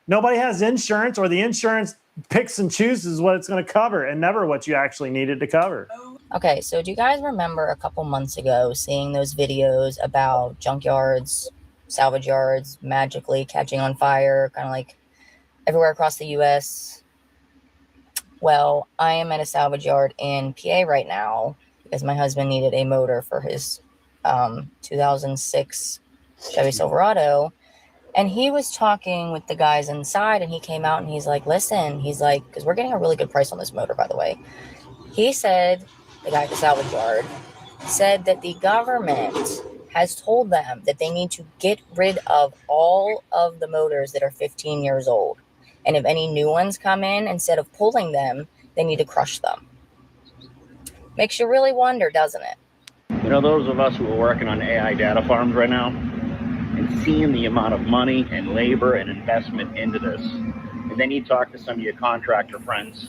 Nobody has insurance, or the insurance picks and chooses what it's going to cover and never what you actually needed to cover. Okay, so do you guys remember a couple months ago seeing those videos about junkyards, salvage yards magically catching on fire, kind of like everywhere across the U.S.? Well, I am at a salvage yard in PA right now because my husband needed a motor for his 2006 Chevy Silverado. And he was talking with the guys inside, and he came out and he's like, listen, he's like, because we're getting a really good price on this motor, by the way. He said, the guy at the salvage yard said that the government has told them that they need to get rid of all of the motors that are 15 years old. And if any new ones come in, instead of pulling them, they need to crush them. Makes you really wonder, doesn't it? You know, those of us who are working on AI data farms right now and seeing the amount of money and labor and investment into this, and then you talk to some of your contractor friends,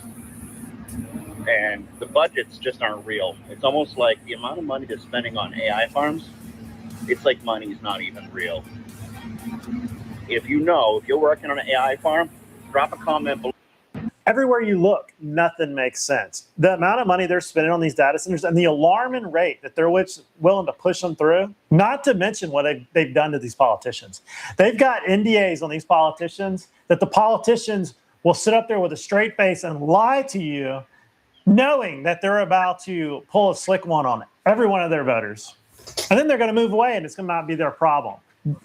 and the budgets just aren't real. It's almost like the amount of money they're spending on AI farms, it's like money's not even real. If you're working on an AI farm, drop a comment below. Everywhere you look, nothing makes sense. The amount of money they're spending on these data centers and the alarming rate that they're willing to push them through, not to mention what they've done to these politicians. They've got NDAs on these politicians that the politicians will sit up there with a straight face and lie to you, knowing that they're about to pull a slick one on every one of their voters. And then they're going to move away, and it's going to not be their problem.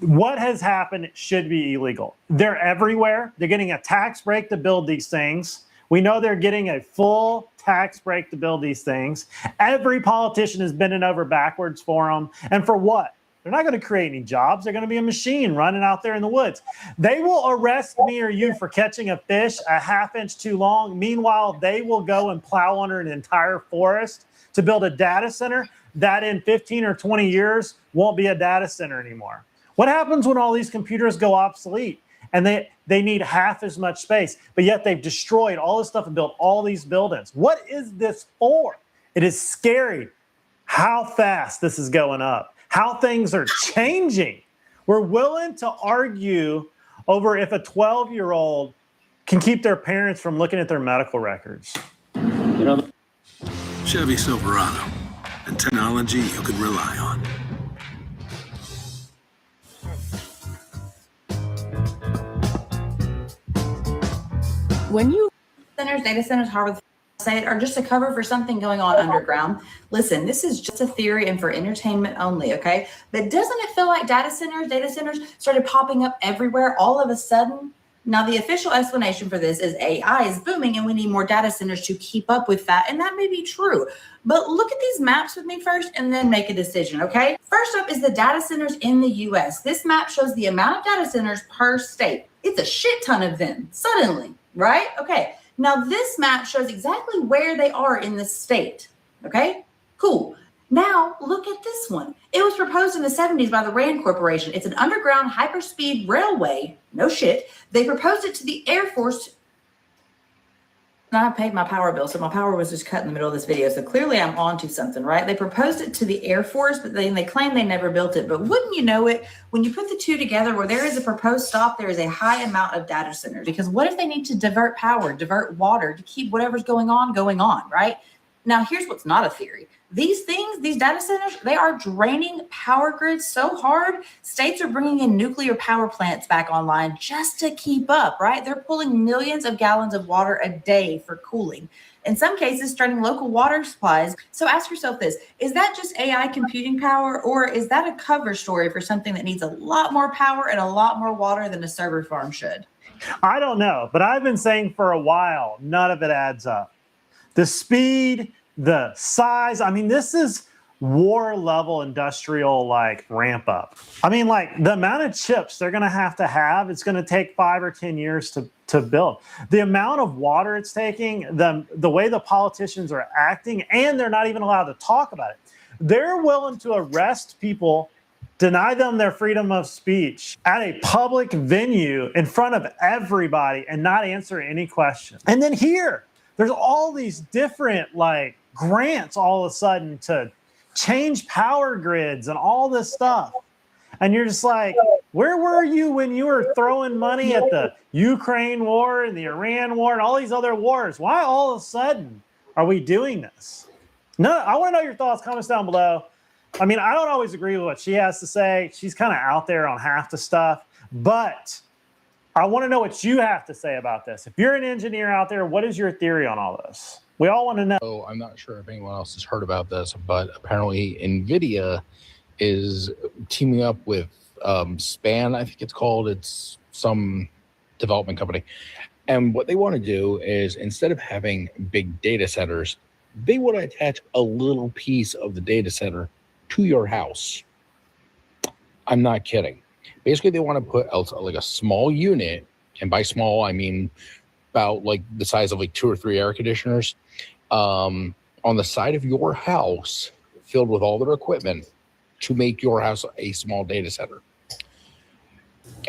What has happened should be illegal. They're everywhere. They're getting a tax break to build these things. We know they're getting a full tax break to build these things. Every politician is bending over backwards for them. And for what? They're not going to create any jobs. They're going to be a machine running out there in the woods. They will arrest me or you for catching a fish a half-inch too long. Meanwhile, they will go and plow under an entire forest to build a data center that in 15 or 20 years won't be a data center anymore. What happens when all these computers go obsolete and they need half as much space, but yet they've destroyed all this stuff and built all these buildings? What is this for? It is scary how fast this is going up, how things are changing. We're willing to argue over if a 12-year-old can keep their parents from looking at their medical records. You know, Chevy Silverado, and technology you can rely on. When you data centers, however the say it, are just a cover for something going on underground. Listen, this is just a theory and for entertainment only, okay? But doesn't it feel like data centers started popping up everywhere all of a sudden? Now, the official explanation for this is AI is booming and we need more data centers to keep up with that. And that may be true. But look at these maps with me first and then make a decision, okay? First up is the data centers in the U.S. This map shows the amount of data centers per state. It's a shit ton of them, suddenly, right? Okay, now this map shows exactly where they are in the state, okay? Cool. Now, look at this one. It was proposed in the 70s by the RAND Corporation. It's an underground hyperspeed railway. No shit. They proposed it to the Air Force. Now I paid my power bill, so my power was just cut in the middle of this video. So clearly I'm on to something, right? They proposed it to the Air Force, but then they claim they never built it. But wouldn't you know it, when you put the two together, where there is a proposed stop, there is a high amount of data centers. Because what if they need to divert power, divert water to keep whatever's going on, right? Now, here's what's not a theory. These things, these data centers, they are draining power grids so hard, states are bringing in nuclear power plants back online just to keep up, right? They're pulling millions of gallons of water a day for cooling. In some cases, straining local water supplies. So ask yourself this, is that just AI computing power, or is that a cover story for something that needs a lot more power and a lot more water than a server farm should? I don't know, but I've been saying for a while, none of it adds up. The speed, the size, I mean, this is war level industrial like ramp up. I mean, like the amount of chips they're going to have, it's going to take 5 or 10 years to build. The amount of water it's taking, the way the politicians are acting, and they're not even allowed to talk about it. They're willing to arrest people, deny them their freedom of speech at a public venue in front of everybody and not answer any questions. And then here, there's all these different like grants all of a sudden to change power grids and all this stuff. And you're just like, where were you when you were throwing money at the Ukraine war and the Iran war and all these other wars? Why all of a sudden are we doing this? No, I want to know your thoughts. Comments down below. I mean, I don't always agree with what she has to say. She's kind of out there on half the stuff, but I want to know what you have to say about this. If you're an engineer out there, what is your theory on all this? We all want to know. So I'm not sure if anyone else has heard about this, but apparently NVIDIA is teaming up with Span, I think it's called. It's some development company. And what they want to do is, instead of having big data centers, they want to attach a little piece of the data center to your house. I'm not kidding. Basically, they want to put like a small unit, and by small, I mean about like the size of like 2 or 3 air conditioners, on the side of your house, filled with all their equipment to make your house a small data center.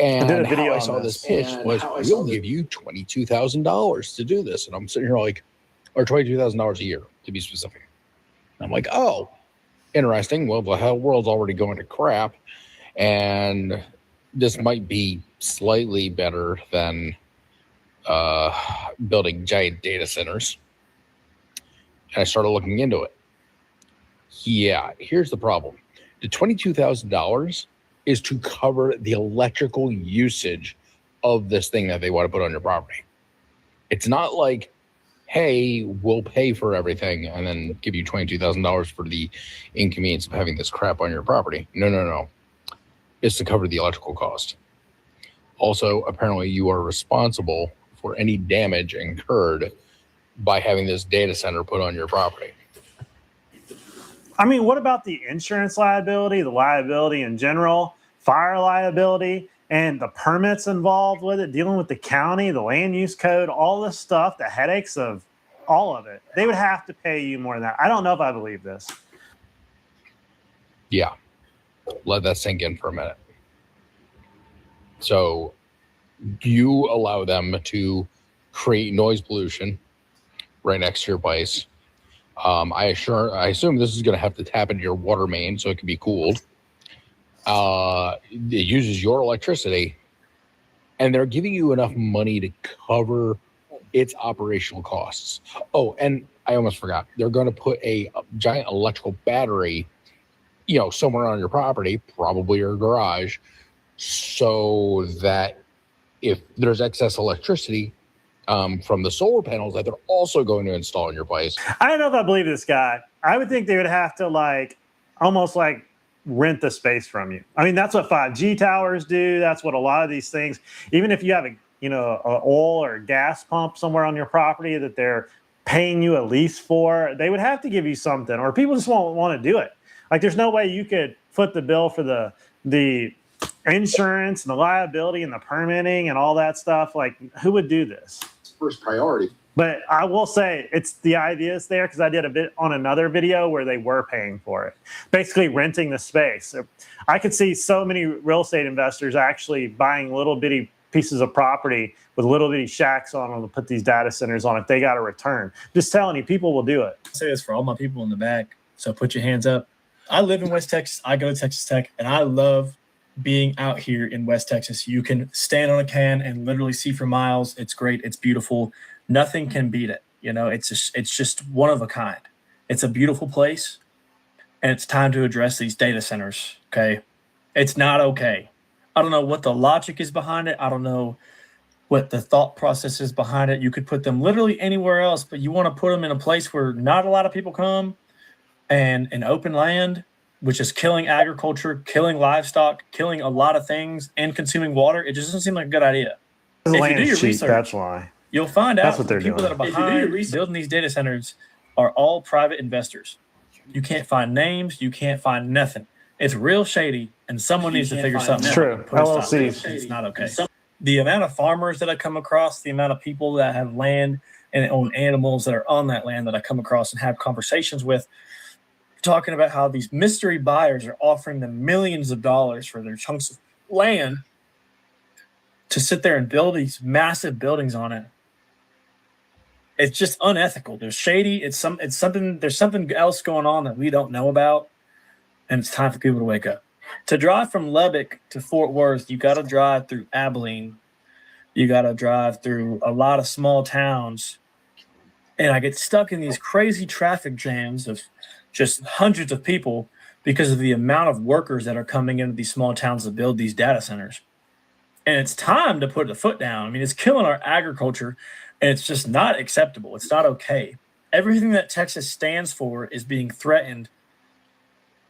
And I did a video how I on saw this. this pitch was, we'll give you $22,000 to do this. And I'm sitting here like, or $22,000 a year to be specific. And I'm like, oh, interesting. Well, the whole world's already going to crap. And this might be slightly better than building giant data centers. And I started looking into it. Yeah, here's the problem. The $22,000 is to cover the electrical usage of this thing that they want to put on your property. It's not like, hey, we'll pay for everything and then give you $22,000 for the inconvenience of having this crap on your property. No. It's to cover the electrical cost. Also, apparently you are responsible for any damage incurred by having this data center put on your property. I mean, what about the insurance liability, the liability in general, fire liability, and the permits involved with it, dealing with the county, the land use code, all this stuff, the headaches of all of it? They would have to pay you more than that. I don't know if I believe this. Yeah. Let that sink in for a minute. So you allow them to create noise pollution right next to your place. I assume this is going to have to tap into your water main so it can be cooled. It uses your electricity, and they're giving you enough money to cover its operational costs. Oh, and I almost forgot. They're going to put a giant electrical battery, somewhere on your property, probably your garage, so that if there's excess electricity from the solar panels that they're also going to install in your place. I don't know if I believe this guy. I would think they would have to almost rent the space from you. I mean, that's what 5G towers do. That's what a lot of these things, even if you have a oil or gas pump somewhere on your property that they're paying you a lease for, they would have to give you something, or people just won't want to do it. Like, there's no way you could foot the bill for the insurance and the liability and the permitting and all that stuff. Like, who would do this? First priority. But I will say it's the idea is there, because I did a bit on another video where they were paying for it, basically renting the space. I could see so many real estate investors actually buying little bitty pieces of property with little bitty shacks on them to put these data centers on if they got a return. Just telling you, people will do it. I say this for all my people in the back. So put your hands up. I live in West Texas. I go to Texas Tech, and I love being out here in West Texas. You can stand on a can and literally see for miles. It's great. It's beautiful. Nothing can beat it. It's just one of a kind. It's a beautiful place, and it's time to address these data centers, okay? It's not okay. I don't know what the logic is behind it. I don't know what the thought process is behind it. You could put them literally anywhere else, but you want to put them in a place where not a lot of people come, and an open land, which is killing agriculture, killing livestock, killing a lot of things, and consuming water. It just doesn't seem like a good idea. The If you land's do your cheap, research, that's why. you'll find That's out what the they're people doing. that are behind building these data centers are all private investors. You can't find names. You can't find nothing. It's real shady, and someone needs to figure something out. It's true. and put a stop to it. LLCs. It's not okay. The amount of farmers that I come across, the amount of people that have land and own animals that are on that land that I come across and have conversations with, talking about how these mystery buyers are offering them millions of dollars for their chunks of land to sit there and build these massive buildings on it. It's just unethical. There's shady. It's something. There's something else going on that we don't know about, and it's time for people to wake up. To drive from Lubbock to Fort Worth, you got to drive through Abilene. You got to drive through a lot of small towns, and I get stuck in these crazy traffic jams of just hundreds of people because of the amount of workers that are coming into these small towns to build these data centers. And it's time to put the foot down. I mean, it's killing our agriculture, and it's just not acceptable. It's not okay. Everything that Texas stands for is being threatened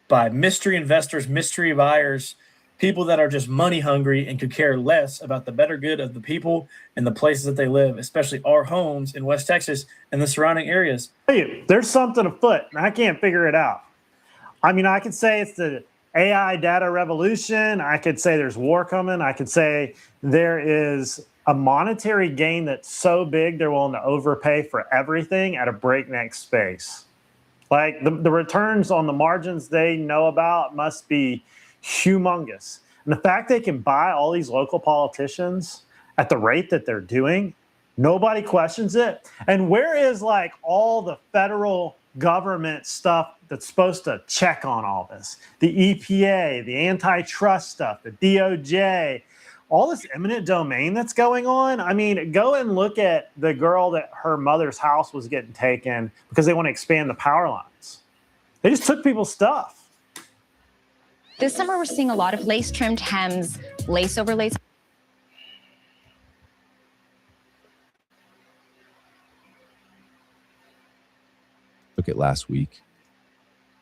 by mystery investors, mystery buyers, people that are just money hungry and could care less about the better good of the people and the places that they live, especially our homes in West Texas and the surrounding areas. Hey, there's something afoot, and I can't figure it out. I mean, I could say it's the AI data revolution. I could say there's war coming. I could say there is a monetary gain that's so big they're willing to overpay for everything at a breakneck pace. Like the returns on the margins they know about must be humongous. And the fact they can buy all these local politicians at the rate that they're doing, nobody questions it. And where is like all the federal government stuff that's supposed to check on all this? The EPA, the antitrust stuff, the DOJ, all this eminent domain that's going on. I mean, go and look at the girl that her mother's house was getting taken because they want to expand the power lines. They just took people's stuff. This summer, we're seeing a lot of lace-trimmed hems, lace over lace. Look at last week.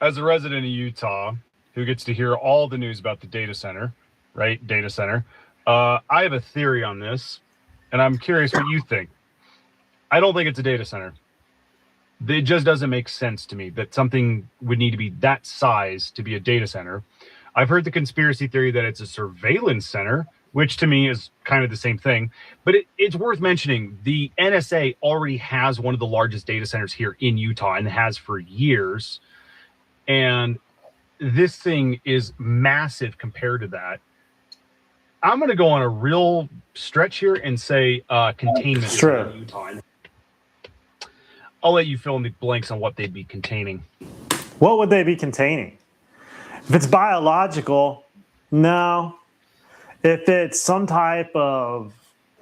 As a resident of Utah who gets to hear all the news about the data center, right? Data center. I have a theory on this, and I'm curious what you think. I don't think it's a data center. It just doesn't make sense to me that something would need to be that size to be a data center. I've heard the conspiracy theory that it's a surveillance center, which to me is kind of the same thing. But it's worth mentioning the NSA already has one of the largest data centers here in Utah and has for years. And this thing is massive compared to that. I'm going to go on a real stretch here and say containment in Utah. I'll let you fill in the blanks on what they'd be containing. What would they be containing? If it's biological, no. If it's some type of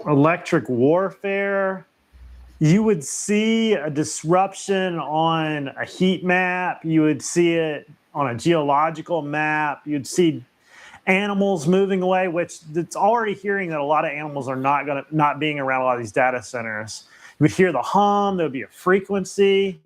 electric warfare, you would see a disruption on a heat map. You would see it on a geological map. You'd see animals moving away, which it's already hearing that a lot of animals are not being around a lot of these data centers. You would hear the hum. There would be a frequency.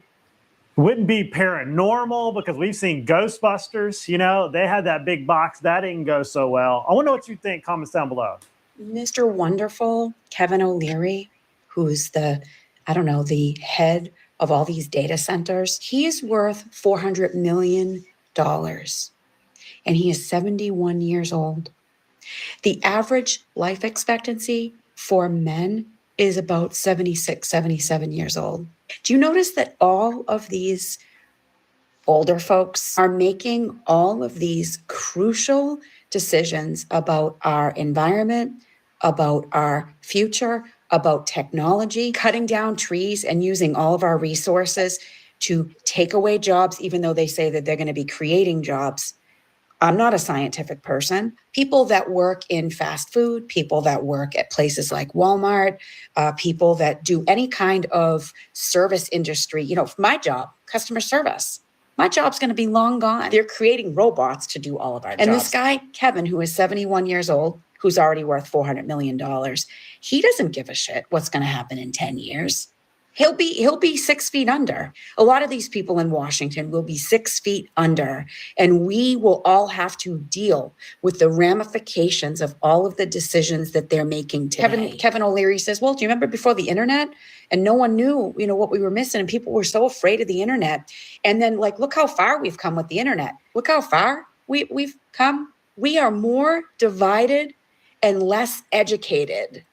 It wouldn't be paranormal because we've seen Ghostbusters. You know, they had that big box. That didn't go so well. I want to know what you think. Comments down below. Mr. Wonderful, Kevin O'Leary, who's the head of all these data centers, he's worth $400 million. And he is 71 years old. The average life expectancy for men is about 76, 77 years old. Do you notice that all of these older folks are making all of these crucial decisions about our environment, about our future, about technology, cutting down trees and using all of our resources to take away jobs, even though they say that they're going to be creating jobs? I'm not a scientific person. People that work in fast food, people that work at places like Walmart, people that do any kind of service industry, my job, customer service, my job's going to be long gone. They're creating robots to do all of our jobs. And this guy, Kevin, who is 71 years old, who's already worth $400 million, he doesn't give a shit what's going to happen in 10 years. He'll be 6 feet under. A lot of these people in Washington will be 6 feet under, and we will all have to deal with the ramifications of all of the decisions that they're making today. Kevin O'Leary says, well, do you remember before the internet? And no one knew, what we were missing, and people were so afraid of the internet. And then, look how far we've come with the internet. Look how far we've come. We are more divided and less educated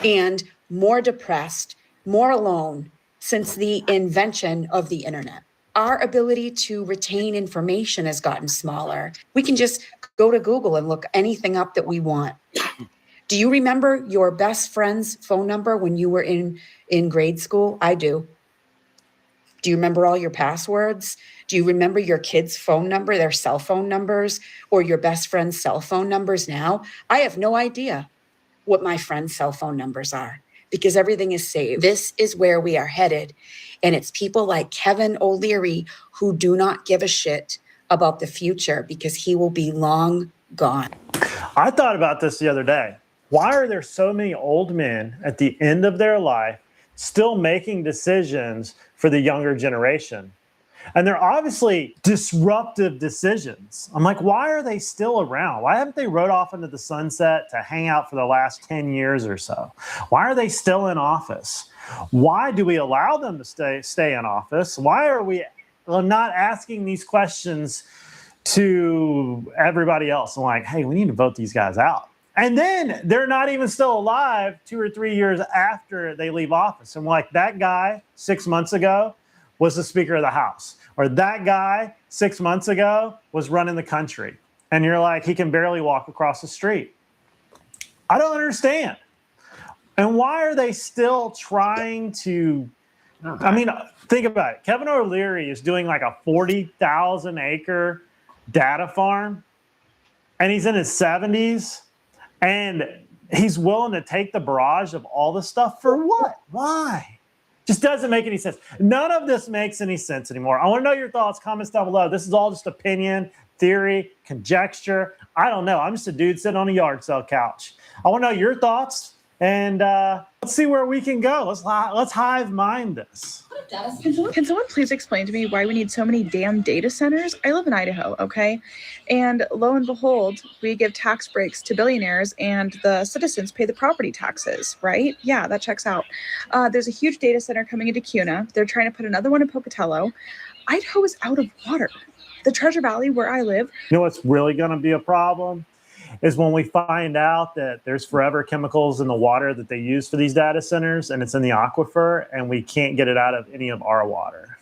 and more depressed, more alone since the invention of the internet. Our ability to retain information has gotten smaller. We can just go to Google and look anything up that we want. Do you remember your best friend's phone number when you were in grade school? I do. Do you remember all your passwords? Do you remember your kid's phone number, their cell phone numbers, or your best friend's cell phone numbers now? I have no idea what my friend's cell phone numbers are, because everything is saved. This is where we are headed. And it's people like Kevin O'Leary who do not give a shit about the future, because he will be long gone. I thought about this the other day. Why are there so many old men at the end of their life still making decisions for the younger generation? And they're obviously disruptive decisions. I'm like, why are they still around? Why haven't they rode off into the sunset to hang out for the last 10 years or so? Why are they still in office? Why do we allow them to stay in office? Why are we not asking these questions to everybody else? I'm like, hey, we need to vote these guys out. And then they're not even still alive 2 or 3 years after they leave office. And like, that guy 6 months ago was the Speaker of the House, or that guy 6 months ago was running the country. And you're like, he can barely walk across the street. I don't understand. And why are they still trying to, think about it. Kevin O'Leary is doing like a 40,000 acre data farm, and he's in his 70s, and he's willing to take the barrage of all this stuff for what? Why? Just doesn't make any sense. None of this makes any sense anymore. I want to know your thoughts, comments down below. This is all just opinion, theory, conjecture. I don't know. I'm just a dude sitting on a yard sale couch. I want to know your thoughts, and let's see where we can go. Let's hive mind this. Can someone please explain to me why we need so many damn data centers? I live in Idaho, okay? And lo and behold, we give tax breaks to billionaires and the citizens pay the property taxes, right? Yeah, that checks out. There's a huge data center coming into Kuna. They're trying to put another one in Pocatello. Idaho is out of water. The Treasure Valley, where I live. You know what's really going to be a problem? Is when we find out that there's forever chemicals in the water that they use for these data centers, and it's in the aquifer, and we can't get it out of any of our water.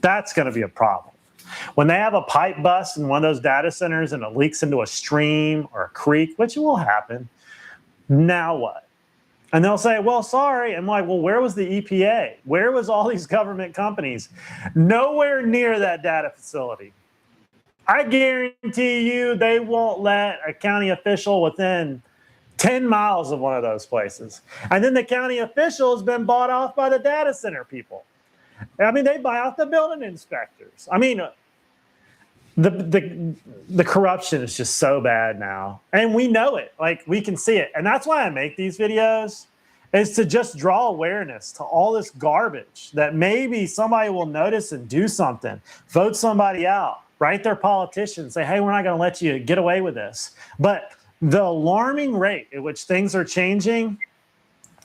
That's going to be a problem. When they have a pipe bust in one of those data centers and it leaks into a stream or a creek, which will happen, now what? And they'll say, well, sorry. I'm like, well, where was the EPA? Where was all these government companies? Nowhere near that data facility. I guarantee you they won't let a county official within 10 miles of one of those places. And then the county official has been bought off by the data center people. They buy off the building inspectors. The corruption is just so bad now. And we know it. Like, we can see it. And that's why I make these videos, is to just draw awareness to all this garbage that maybe somebody will notice and do something. Vote somebody out. Write their politicians, say, hey, we're not going to let you get away with this. But the alarming rate at which things are changing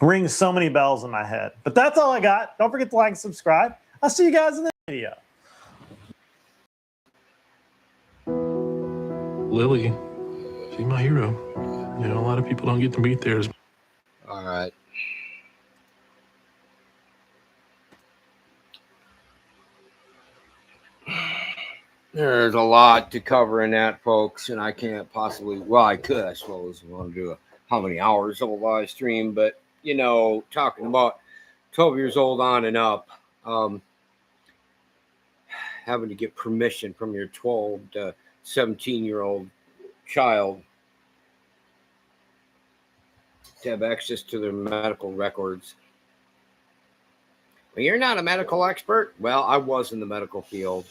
rings so many bells in my head. But that's all I got. Don't forget to like and subscribe. I'll see you guys in the video. Lily, she's my hero. A lot of people don't get to meet theirs. All right. There's a lot to cover in that, folks, and I can't possibly, well, I could, I suppose, want to do how many hours of a live stream, but, talking about 12 years old on and up, having to get permission from your 12 to 17-year-old child to have access to their medical records. Well, you're not a medical expert? Well, I was in the medical field.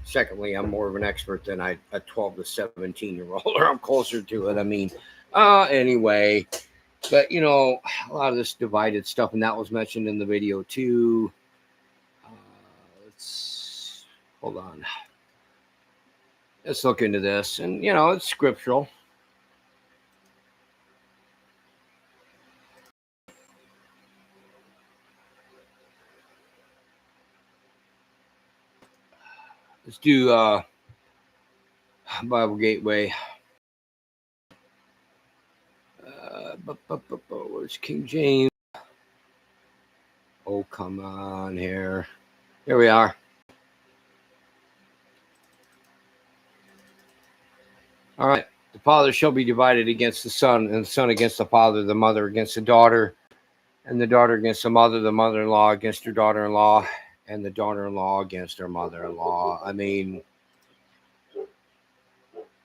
Secondly, I'm more of an expert than a 12 to 17-year-old, or I'm closer to it. I mean, anyway, but, you know, a lot of this divided stuff, and that was mentioned in the video too. Let's hold on. Let's look into this, and, you know, it's scriptural. Let's do Bible Gateway. Where's King James? Oh, come on here. Here we are. All right. The father shall be divided against the son, and the son against the father, the mother against the daughter, and the daughter against the mother-in-law against her daughter-in-law, and the daughter-in-law against her mother-in-law. I mean,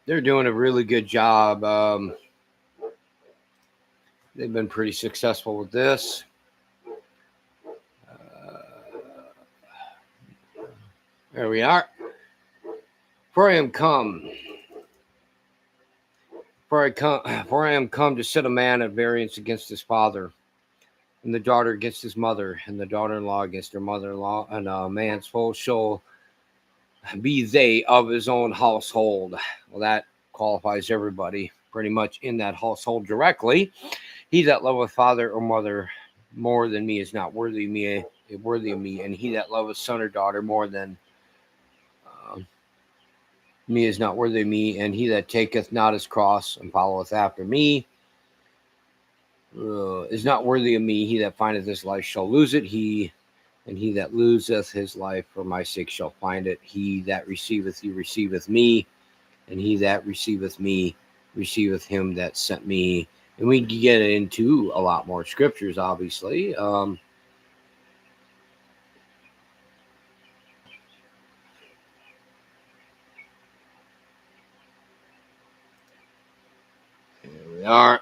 they're doing a really good job. They've been pretty successful with this. There we are. For I am come to set a man at variance against his father, and the daughter against his mother, and the daughter-in-law against her mother-in-law, and a man's foe shall be they of his own household. Well, that qualifies everybody pretty much in that household directly. He that loveth father or mother more than me is not worthy of me, and he that loveth son or daughter more than me is not worthy of me, and he that taketh not his cross and followeth after me is not worthy of me. He that findeth his life shall lose it. He that loseth his life for my sake shall find it. He that receiveth you receiveth me, and he that receiveth me receiveth him that sent me. And we can get into a lot more scriptures, obviously. Here we are.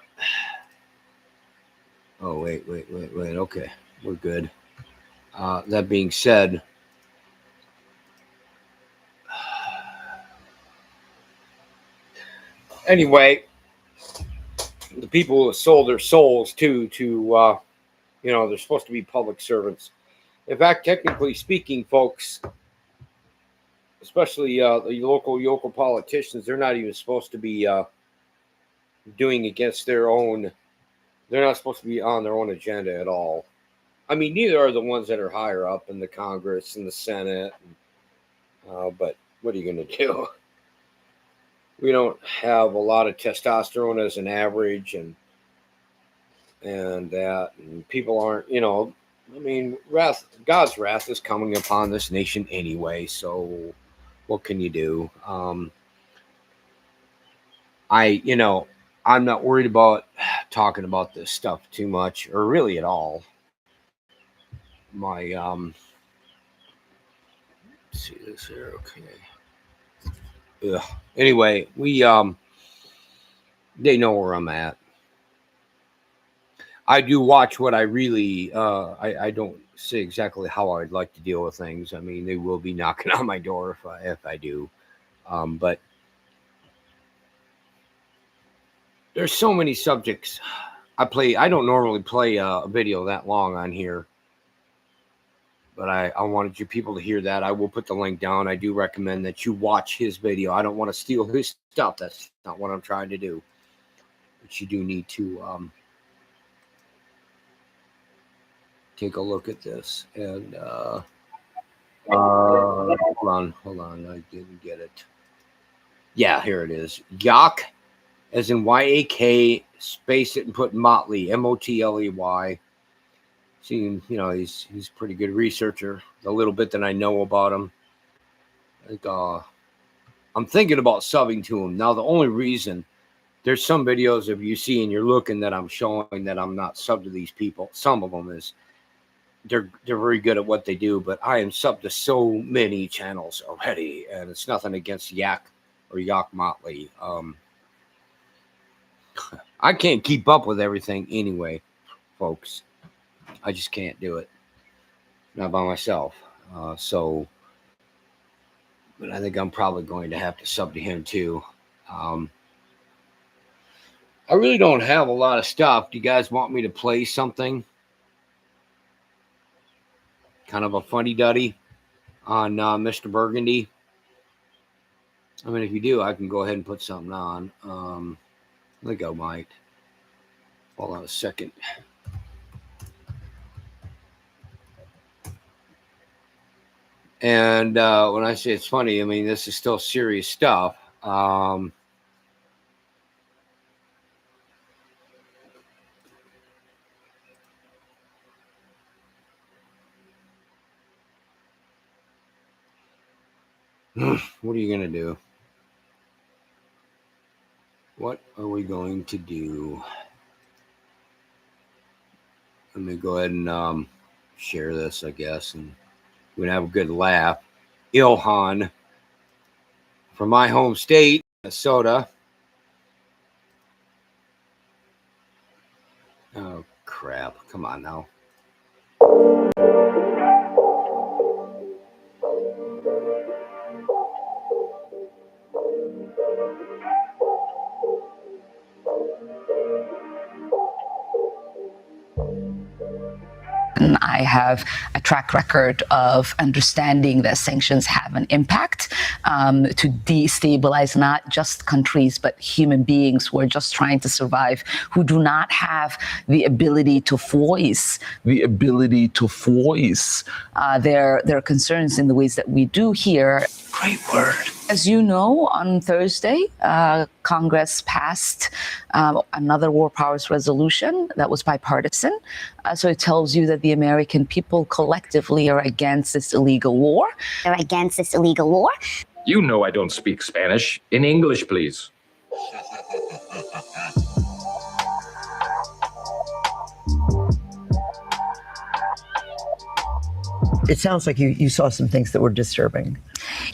Oh, wait. Okay, we're good. That being said, anyway, the people who sold their souls to they're supposed to be public servants. In fact, technically speaking, folks, especially the local politicians, they're not even supposed to be doing against their own. They're not supposed to be on their own agenda at all. I mean, neither are the ones that are higher up in the Congress and the Senate. But what are you going to do? We don't have a lot of testosterone as an average, and people aren't, I mean, God's wrath is coming upon this nation anyway, so what can you do? I'm not worried about talking about this stuff too much, or really at all. My let's see this here, okay. Anyway, they know where I'm at. I do watch what I really, I don't say exactly how I'd like to deal with things. I mean, they will be knocking on my door if I do. But there's so many subjects. I don't normally play a video that long on here, but I wanted you people to hear that. I will put the link down. I do recommend that you watch his video. I don't want to steal his stuff. That's not what I'm trying to do. But you do need to take a look at this. And hold on. I didn't get it. Yeah, here it is. Yak, as in Y-A-K, space it and put Motley, M-O-T-L-E-Y. See, he's a pretty good researcher. The little bit that I know about him, I'm thinking about subbing to him. Now, the only reason, there's some videos of you see and you're looking that I'm showing that I'm not subbed to these people. Some of them is they're very good at what they do, but I am subbed to so many channels already, and it's nothing against Yak. or Yak Motley. I can't keep up with everything anyway, folks. I just can't do it. Not by myself. But I think I'm probably going to have to sub to him too. I really don't have a lot of stuff. Do you guys want me to play something? Kind of a funny-duddy on Mr. Burgundy. I mean, if you do, I can go ahead and put something on. I think I might. Hold on a second. And when I say it's funny, I mean, this is still serious stuff. What are you going to do? What are we going to do? Let me go ahead and share this, I guess, and we're going to have a good laugh. Ilhan from my home state, Minnesota. Oh, crap. Come on now. I have a track record of understanding that sanctions have an impact to destabilize not just countries, but human beings who are just trying to survive, who do not have the ability to voice their concerns in the ways that we do here. Great word. As you know, on Thursday, Congress passed another war powers resolution that was bipartisan. So it tells you that the American people collectively are against this illegal war. They're against this illegal war. You know I don't speak Spanish. In English, please. It sounds like you saw some things that were disturbing.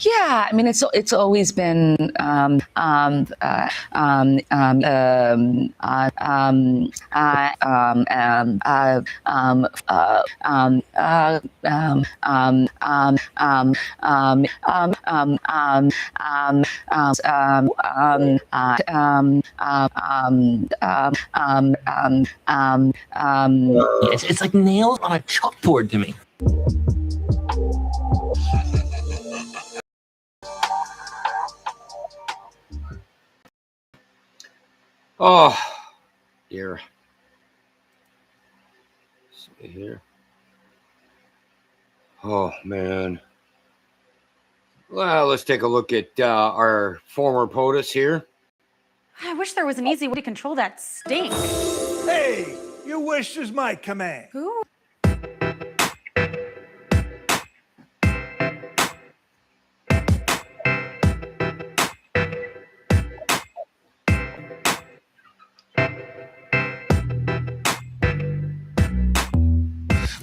Yeah, I mean, it's always been it's like nails on a chalkboard to me. Oh, dear. See here. Oh, man. Well, let's take a look at our former POTUS here. I wish there was an easy way to control that stink. Hey, your wish is my command. Who?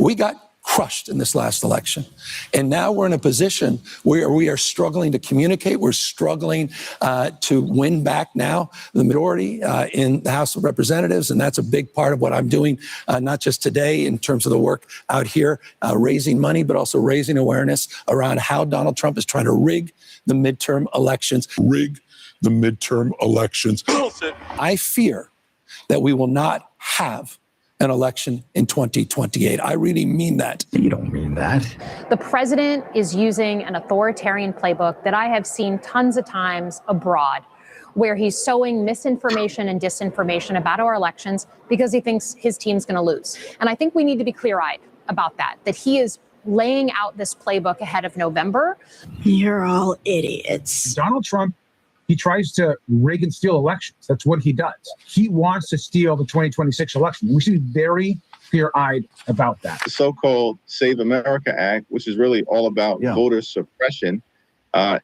We got crushed in this last election. And now we're in a position where we are struggling to communicate. We're struggling to win back now the majority in the House of Representatives. And that's a big part of what I'm doing, not just today in terms of the work out here, raising money, but also raising awareness around how Donald Trump is trying to rig the midterm elections. I fear that we will not have an election in 2028. I really mean that. You don't mean that. The president is using an authoritarian playbook that I have seen tons of times abroad, where he's sowing misinformation and disinformation about our elections because he thinks his team's going to lose. And I think we need to be clear-eyed about that he is laying out this playbook ahead of November. You're all idiots. Donald Trump, he tries to rig and steal elections. That's what he does. He wants to steal the 2026 election. We should be very clear-eyed about that. The so-called Save America Act, which is really all about voter suppression,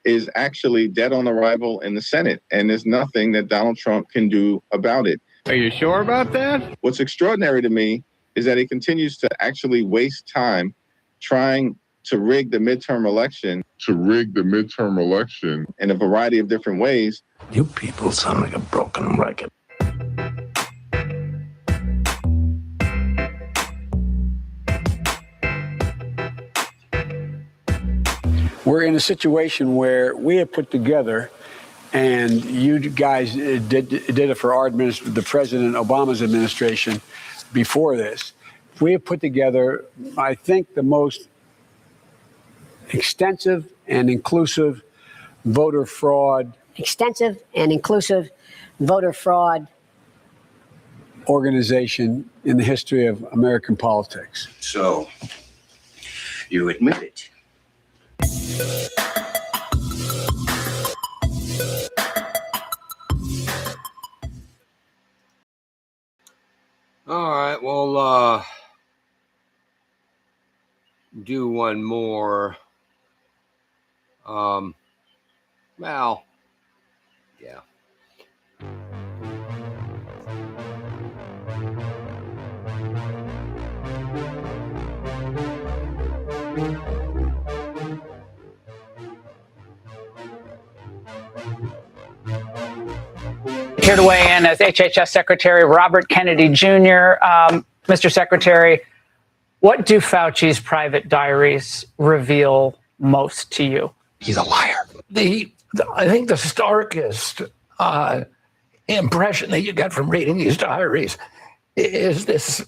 is actually dead on arrival in the Senate, and there's nothing that Donald Trump can do about it. Are you sure about that? What's extraordinary to me is that he continues to actually waste time trying to rig the midterm election, in a variety of different ways. You people sound like a broken record. We're in a situation where we have put together, and you guys did it for our the President Obama's administration before this. We have put together, I think, the most extensive and inclusive voter fraud organization in the history of American politics. So, you admit it? All right, we'll do one more. Well, yeah. Here to weigh in as HHS Secretary Robert Kennedy Jr. Mr. Secretary, what do Fauci's private diaries reveal most to you? He's a liar. I think the starkest impression that you get from reading these diaries is this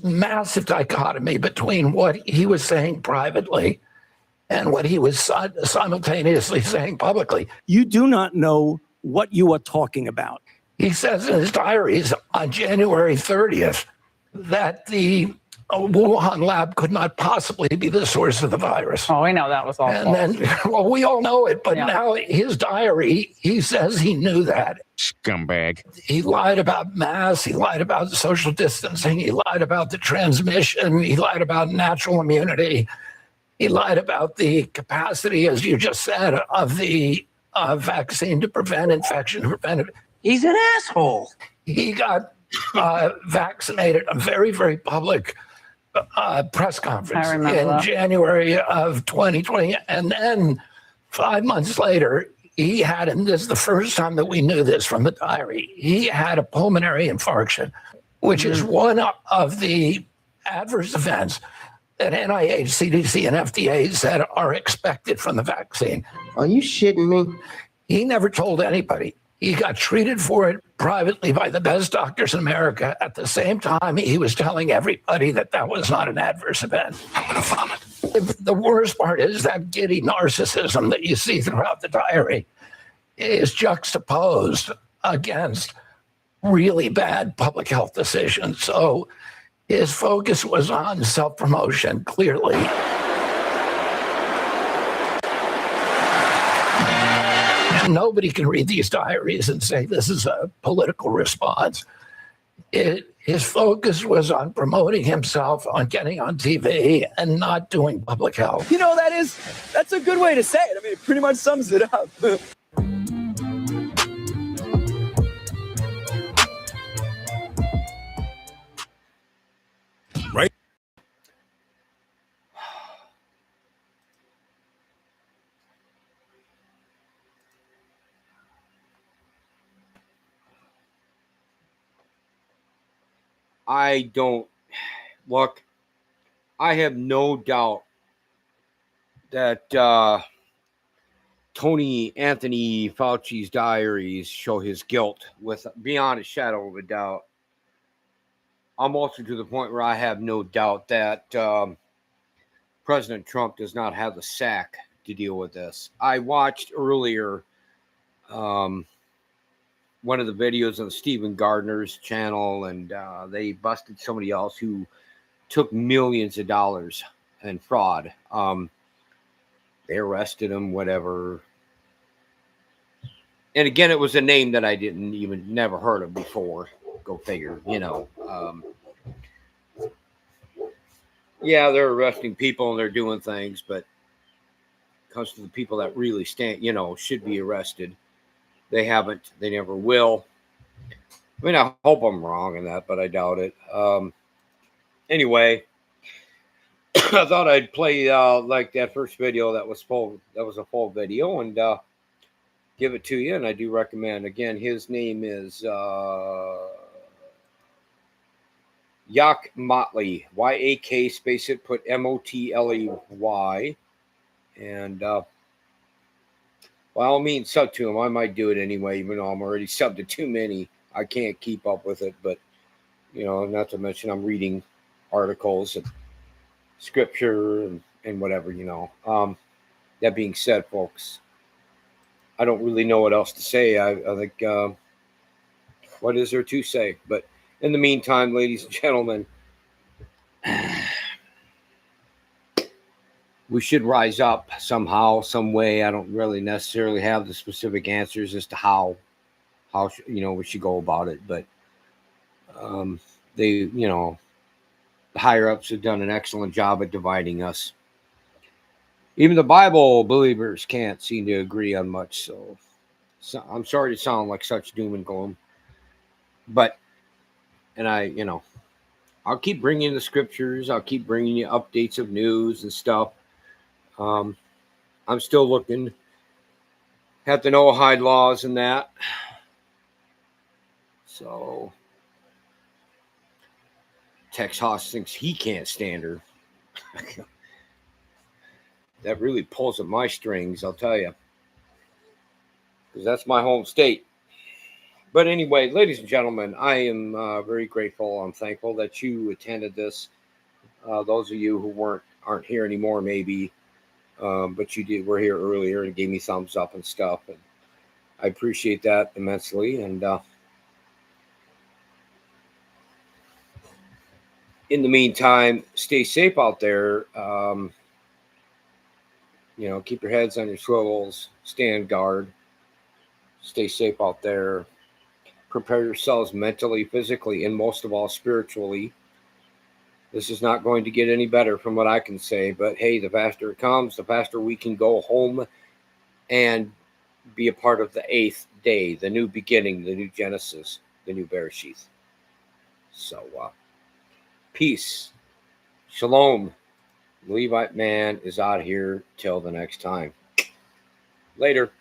massive dichotomy between what he was saying privately and what he was simultaneously saying publicly. You do not know what you are talking about. He says in his diaries on January 30th that the Wuhan lab could not possibly be the source of the virus. Oh, we know that was all false. And then, well, we all know it, but now his diary, he says he knew that. Scumbag. He lied about masks. He lied about social distancing. He lied about the transmission. He lied about natural immunity. He lied about the capacity, as you just said, of the vaccine to prevent infection. He's an asshole. He got vaccinated, a very, very public press conference in January of 2020. And then 5 months later, he had, and this is the first time that we knew this from the diary, he had a pulmonary infarction, which is one of the adverse events that NIH, CDC, and FDA said are expected from the vaccine. Are you shitting me? He never told anybody. He got treated for it privately by the best doctors in America. At the same time, he was telling everybody that that was not an adverse event. I'm going to vomit. The worst part is that giddy narcissism that you see throughout the diary is juxtaposed against really bad public health decisions. So his focus was on self-promotion, clearly. Nobody can read these diaries and say this is a political response. His focus was on promoting himself, on getting on TV, and not doing public health. You know, that's a good way to say it. I mean, it pretty much sums it up. Right. I don't look. I have no doubt that Anthony Fauci's diaries show his guilt with beyond a shadow of a doubt. I'm also to the point where I have no doubt that President Trump does not have the sack to deal with this. I watched earlier one of the videos on Stephen Gardner's channel, and they busted somebody else who took millions of dollars in fraud. They arrested him, whatever. And again, it was a name that I never heard of before. Go figure, you know. Yeah, they're arresting people and they're doing things, but it comes to the people that really should be arrested. They haven't. They never will. I mean, I hope I'm wrong in that, but I doubt it. Anyway, I thought I'd play like that first video that was full. That was a full video, and give it to you. And I do recommend. Again, his name is Yak Motley, Y-A-K space it, put M-O-T-L-E-Y, and by all means, sub to him. I might do it anyway, even though I'm already subbed to too many. I can't keep up with it, but not to mention I'm reading articles and scripture and whatever. That being said, folks, I don't really know what else to say. I think what is there to say? But in the meantime, ladies and gentlemen, we should rise up somehow, some way. I don't really necessarily have the specific answers as to how we should go about it, but they, the higher ups have done an excellent job at dividing us. Even the Bible believers can't seem to agree on much. So I'm sorry to sound like such doom and gloom, but I'll keep bringing the scriptures. I'll keep bringing you updates of news and stuff. I'm still looking at the Noahide laws and that. So Tex Haas thinks he can't stand her. That really pulls at my strings, I'll tell you, because that's my home state. But anyway, ladies and gentlemen, I am very grateful. I'm thankful that you attended this. Those of you who aren't here anymore, maybe, but you were here earlier and gave me thumbs up and stuff, and I appreciate that immensely. And in the meantime, stay safe out there. Keep your heads on your swivels. Stand guard. Stay safe out there. Prepare yourselves mentally, physically, and most of all, spiritually. This is not going to get any better from what I can say. But hey, the faster it comes, the faster we can go home and be a part of the 8th day, the new beginning, the new Genesis, the new Bereshith. So, peace. Shalom. Levite Man is out here till the next time. Later.